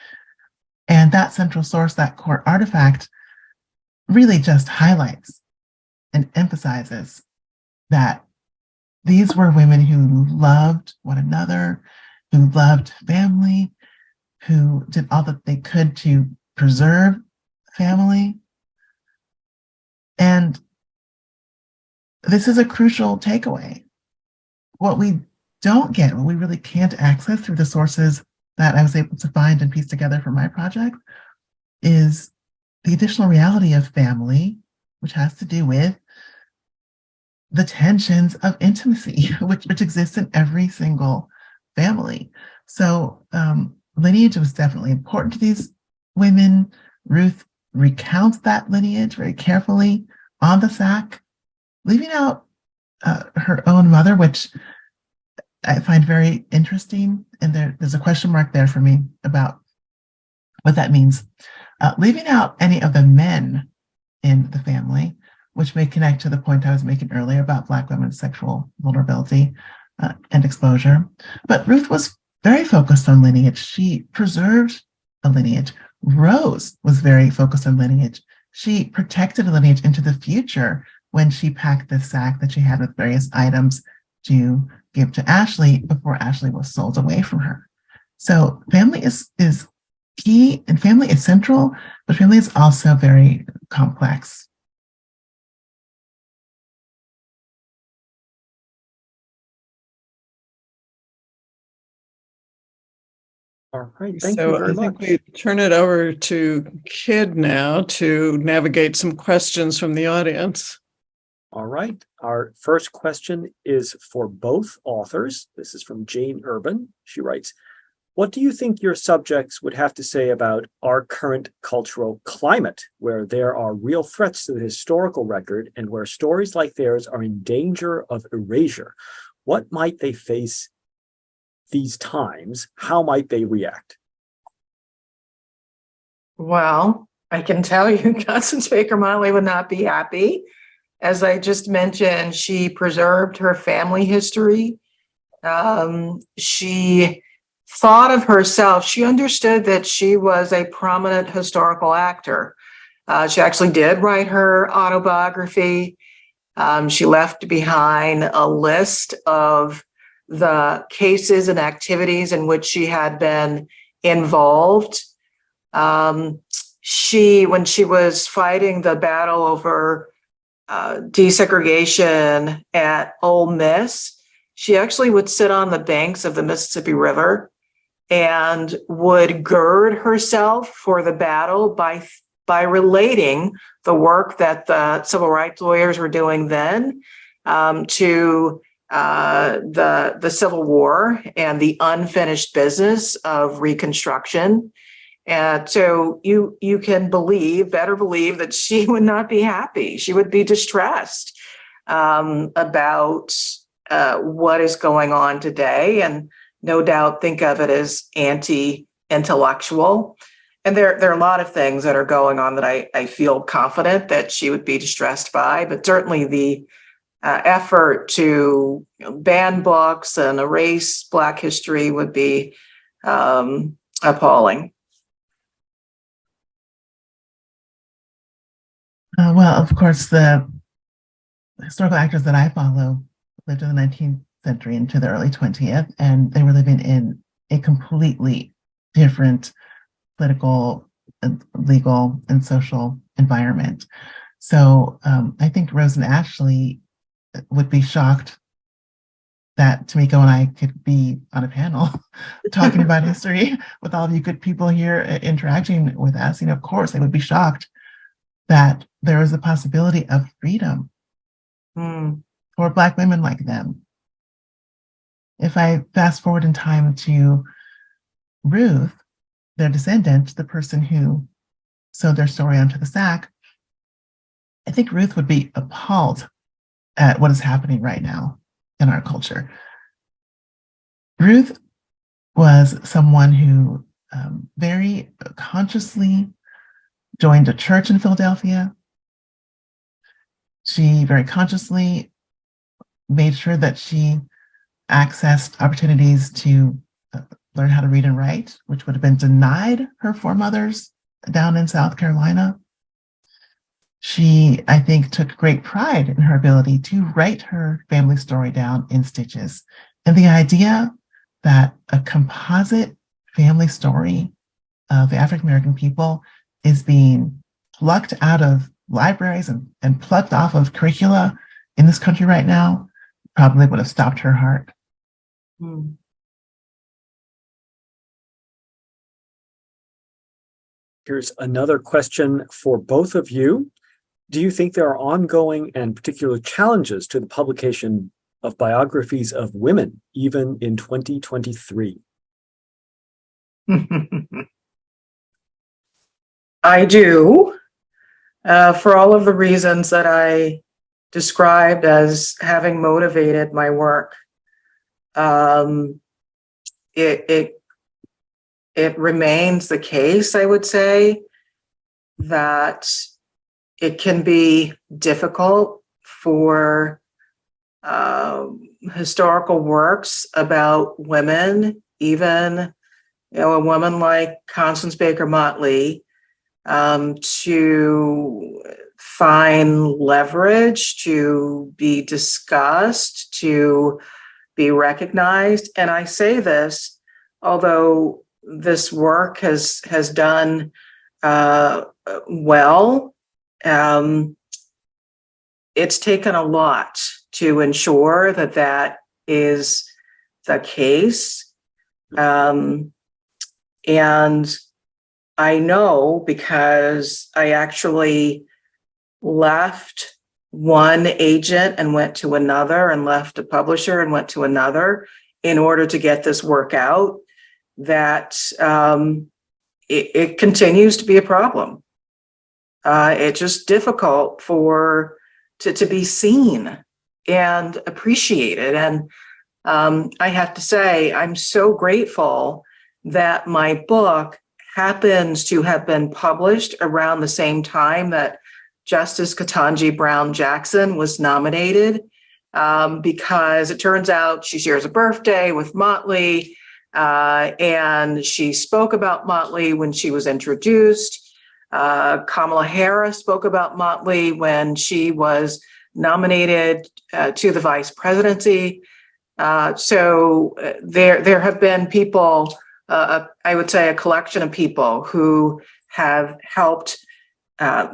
And that central source, that core artifact, really just highlights and emphasizes that these were women who loved one another, who loved family, who did all that they could to preserve family. And this is a crucial takeaway. What we don't get, what we really can't access through the sources that I was able to find and piece together for my project, is the additional reality of family, which has to do with the tensions of intimacy, which exists in every single family. So lineage was definitely important to these women. Ruth recounts that lineage very carefully on the sack, leaving out her own mother, which I find very interesting. And there's a question mark there for me about what that means. Leaving out any of the men in the family, which may connect to the point I was making earlier about Black women's sexual vulnerability and exposure. But Ruth was very focused on lineage. She preserved a lineage. Rose was very focused on lineage. She protected a lineage into the future when she packed this sack that she had with various items to give to Ashley before Ashley was sold away from her. So family is key, and family is central, but family is also very complex. All right, thank you very much. I think we turn it over to Kid now to navigate some questions from the audience. All right, our first question is for both authors. This is from Jane Urban. She writes, what do you think your subjects would have to say about our current cultural climate, where there are real threats to the historical record and where stories like theirs are in danger of erasure? What might they face these times? How might they react? Well, I can tell you, Constance Baker Motley would not be happy. As I just mentioned, she preserved her family history. She thought of herself, she understood that she was a prominent historical actor. She actually did write her autobiography. She left behind a list of the cases and activities in which she had been involved. When she was fighting the battle over desegregation at Ole Miss, she actually would sit on the banks of the Mississippi River and would gird herself for the battle by relating the work that the civil rights lawyers were doing then to the Civil War and the unfinished business of Reconstruction. And so you can better believe that she would not be happy. She would be distressed about what is going on today, and no doubt think of it as anti-intellectual. And there are a lot of things that are going on that I feel confident that she would be distressed by, but certainly the effort to ban books and erase Black history would be appalling. Well, of course, the historical actors that I follow lived in the 19th century into the early 20th, and they were living in a completely different political, and legal, and social environment. So I think Rose and Ashley would be shocked that Tomiko and I could be on a panel talking about history with all of you good people here interacting with us. Of course, they would be shocked that there is a possibility of freedom for Black women like them. If I fast forward in time to Ruth, their descendant, the person who sewed their story onto the sack, I think Ruth would be appalled at what is happening right now in our culture. Ruth was someone who very consciously joined a church in Philadelphia. She very consciously made sure that she accessed opportunities to learn how to read and write, which would have been denied her foremothers down in South Carolina. She, I think, took great pride in her ability to write her family story down in stitches. And the idea that a composite family story of the African American people is being plucked out of libraries and plucked off of curricula in this country right now probably would have stopped her heart. Here's another question for both of you. Do you think there are ongoing and particular challenges to the publication of biographies of women, even in 2023? I do, for all of the reasons that I described as having motivated my work. It remains the case, I would say, that it can be difficult for historical works about women, even a woman like Constance Baker Motley, to find leverage, to be discussed, to be recognized. And I say this, although this work has done well, it's taken a lot to ensure that that is the case. And I know because I actually left one agent and went to another, and left a publisher and went to another in order to get this work out, that it continues to be a problem. It's just difficult to be seen and appreciated. And I have to say, I'm so grateful that my book happens to have been published around the same time that Justice Ketanji Brown Jackson was nominated, because it turns out she shares a birthday with Motley, and she spoke about Motley when she was introduced. Kamala Harris spoke about Motley when she was nominated to the vice presidency. So there have been people, I would say a collection of people who have helped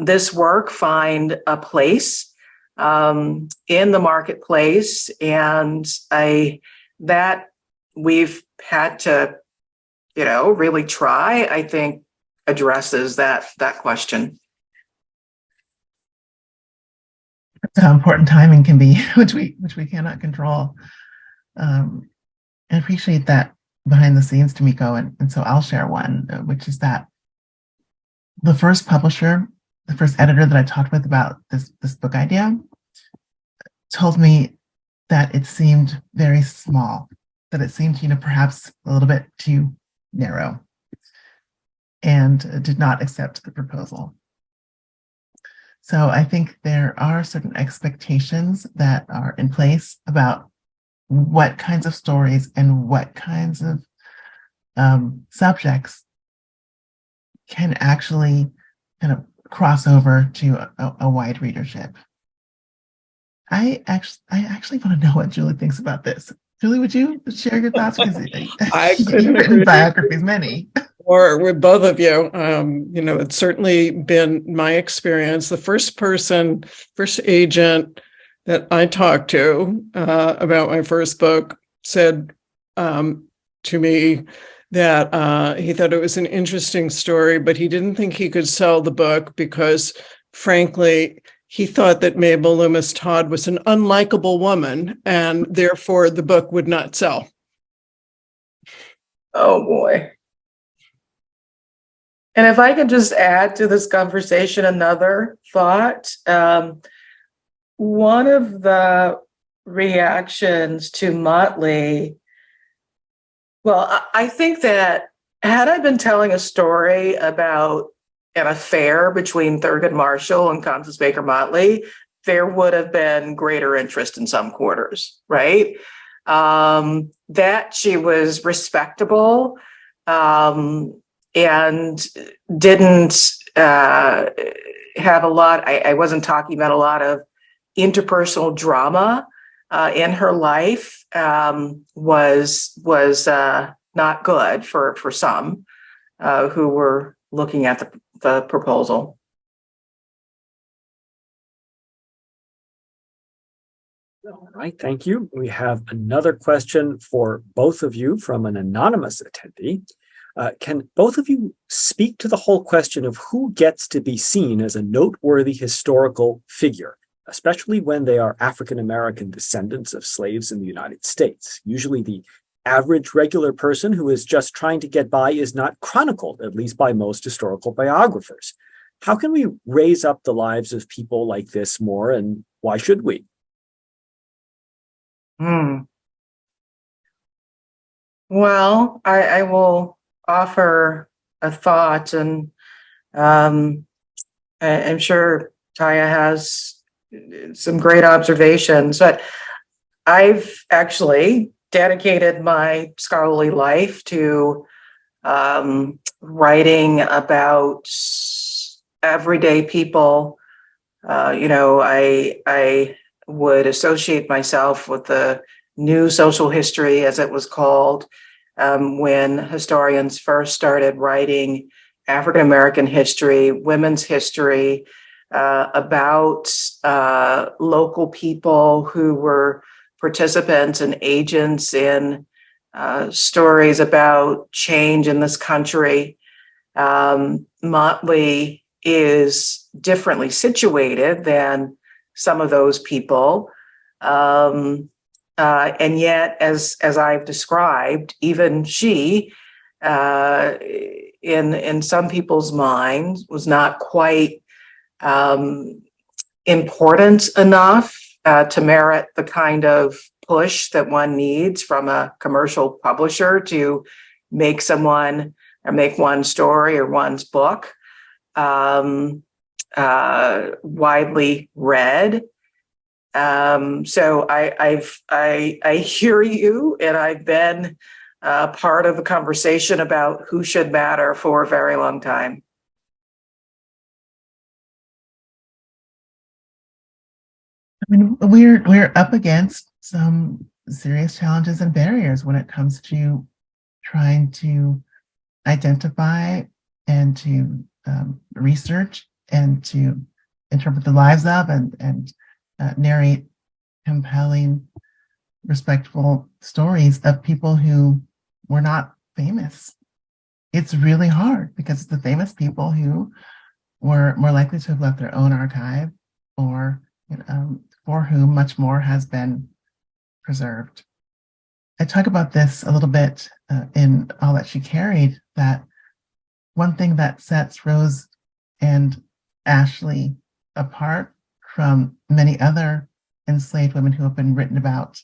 this work find a place in the marketplace, and that we've had to, really try, I think, addresses that question. That's how important timing can be, which we cannot control. I appreciate that behind the scenes, Tomiko, and so I'll share one, which is that the first publisher, the first editor that I talked with about this book idea, told me that it seemed very small, that it seemed, perhaps a little bit too narrow, and did not accept the proposal. So I think there are certain expectations that are in place about what kinds of stories and what kinds of subjects can actually kind of cross over to a wide readership. I actually want to know what Julie thinks about this. Julie, would you share your thoughts? Because you've written biographies, many. Or with both of you, it's certainly been my experience. The first agent that I talked to about my first book said to me that he thought it was an interesting story, but he didn't think he could sell the book because, frankly, he thought that Mabel Loomis Todd was an unlikable woman, and therefore the book would not sell. Oh, boy. And if I could just add to this conversation another thought, one of the reactions to Motley, well, I think that had I been telling a story about an affair between Thurgood Marshall and Constance Baker Motley, there would have been greater interest in some quarters, right? That she was respectable, and didn't have a lot. I wasn't talking about a lot of interpersonal drama in her life. Was not good for some who were looking at the proposal. All right, thank you. We have another question for both of you from an anonymous attendee. Can both of you speak to the whole question of who gets to be seen as a noteworthy historical figure, especially when they are African-American descendants of slaves in the United States? Usually the average regular person who is just trying to get by is not chronicled, at least by most historical biographers. How can we raise up the lives of people like this more, and why should we? Well, I will offer a thought, and I'm sure Tiya has some great observations, but I've actually dedicated my scholarly life to writing about everyday people. I would associate myself with the new social history, as it was called, when historians first started writing African-American history, women's history, about local people who were participants and agents in stories about change in this country. Motley is differently situated than some of those people. And yet, as I've described, even she, in some people's minds, was not quite important enough to merit the kind of push that one needs from a commercial publisher to make someone or make one story or one's book widely read. So I hear you, and I've been part of a conversation about who should matter for a very long time. I mean, we're up against some serious challenges and barriers when it comes to trying to identify and to research and to interpret the lives of and narrate compelling, respectful stories of people who were not famous. It's really hard because it's the famous people who were more likely to have left their own archive, or for whom much more has been preserved. I talk about this a little bit in All That She Carried, that one thing that sets Rose and Ashley apart from many other enslaved women who have been written about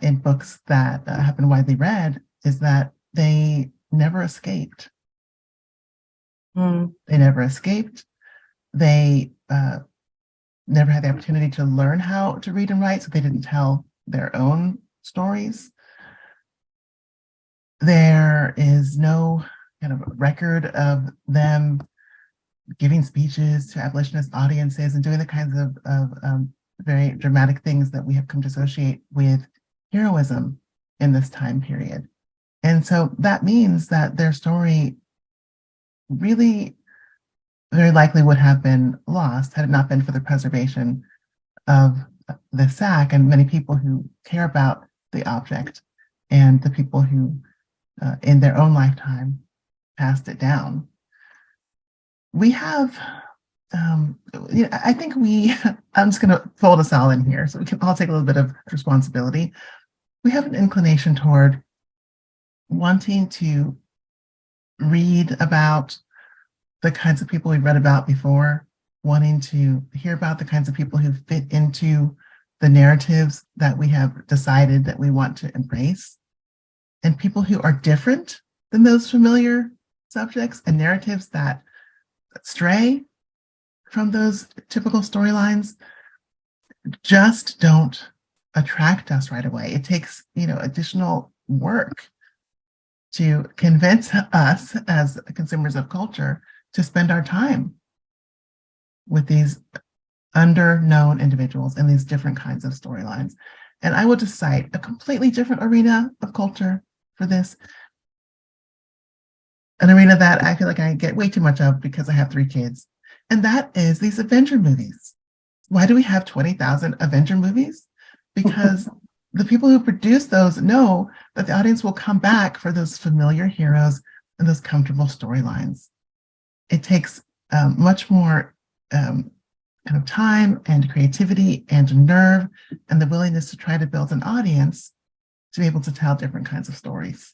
in books that have been widely read is that they never escaped. They never escaped. They never had the opportunity to learn how to read and write, so they didn't tell their own stories. There is no kind of record of them giving speeches to abolitionist audiences and doing the kinds of very dramatic things that we have come to associate with heroism in this time period. And so that means that their story really very likely would have been lost had it not been for the preservation of the sack and many people who care about the object and the people who in their own lifetime passed it down. We have, I think I'm just going to fold us all in here so we can all take a little bit of responsibility. We have an inclination toward wanting to read about the kinds of people we've read about before, wanting to hear about the kinds of people who fit into the narratives that we have decided that we want to embrace, and people who are different than those familiar subjects and narratives that stray from those typical storylines just don't attract us right away. It takes, additional work to convince us as consumers of culture to spend our time with these under-known individuals and these different kinds of storylines. And I will just cite a completely different arena of culture for this, an arena that I feel like I get way too much of because I have 3 kids, and that is these Avenger movies. Why do we have 20,000 Avenger movies? Because the people who produce those know that the audience will come back for those familiar heroes and those comfortable storylines. It takes much more kind of time and creativity and nerve and the willingness to try to build an audience to be able to tell different kinds of stories.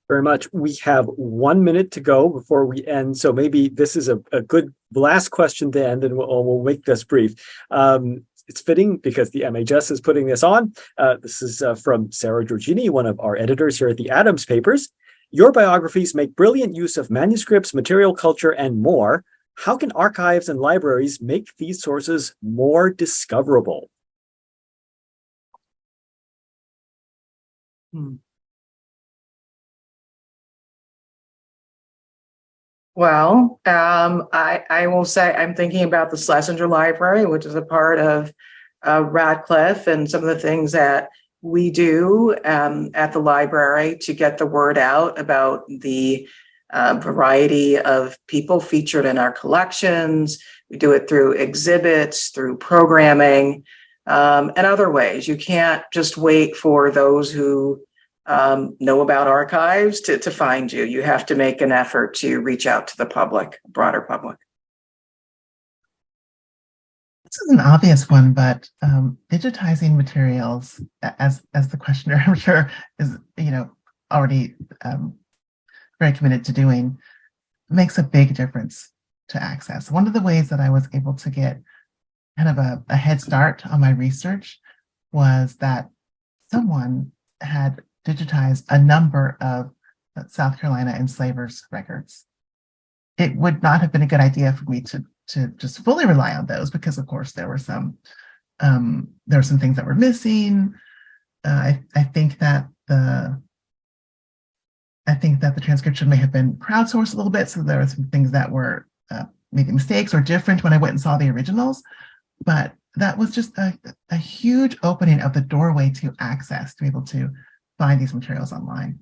Very much. We have 1 minute to go before we end. So maybe this is a good last question to end, and we'll make this brief. It's fitting because the MHS is putting this on. This is from Sarah Giorgini, one of our editors here at the Adams Papers. Your biographies make brilliant use of manuscripts, material culture, and more. How can archives and libraries make these sources more discoverable? Well, I will say I'm thinking about the Schlesinger Library, which is a part of Radcliffe, and some of the things that we do at the library to get the word out about the variety of people featured in our collections. We do it through exhibits, through programming, and other ways. You can't just wait for those who know about archives to find you. You have to make an effort to reach out to the public, broader public. This is an obvious one, but digitizing materials, as the questioner I'm sure is already very committed to doing, makes a big difference to access. One of the ways that I was able to get kind of a head start on my research was that someone had digitized a number of South Carolina enslavers' records. It would not have been a good idea for me to just fully rely on those because, of course, there were some things that were missing. I think that the transcription may have been crowdsourced a little bit, so there were some things that were maybe mistakes or different when I went and saw the originals. But that was just a huge opening of the doorway to access, to be able to find these materials online.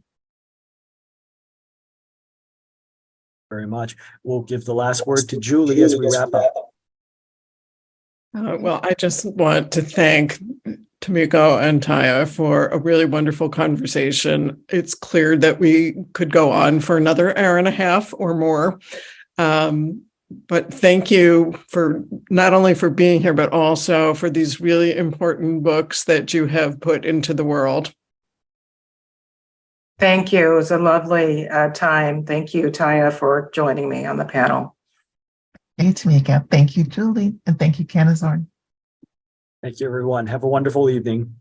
Very much. We'll give the last word to Julie as we wrap up. Well, I just want to thank Tomiko and Tiya for a really wonderful conversation. It's clear that we could go on for another hour and a half or more. But thank you for not only for being here, but also for these really important books that you have put into the world. Thank you. It was a lovely time. Thank you, Tiya, for joining me on the panel. Thank you, Tomiko. Thank you, Julie. And thank you, Candace. Thank you, everyone. Have a wonderful evening.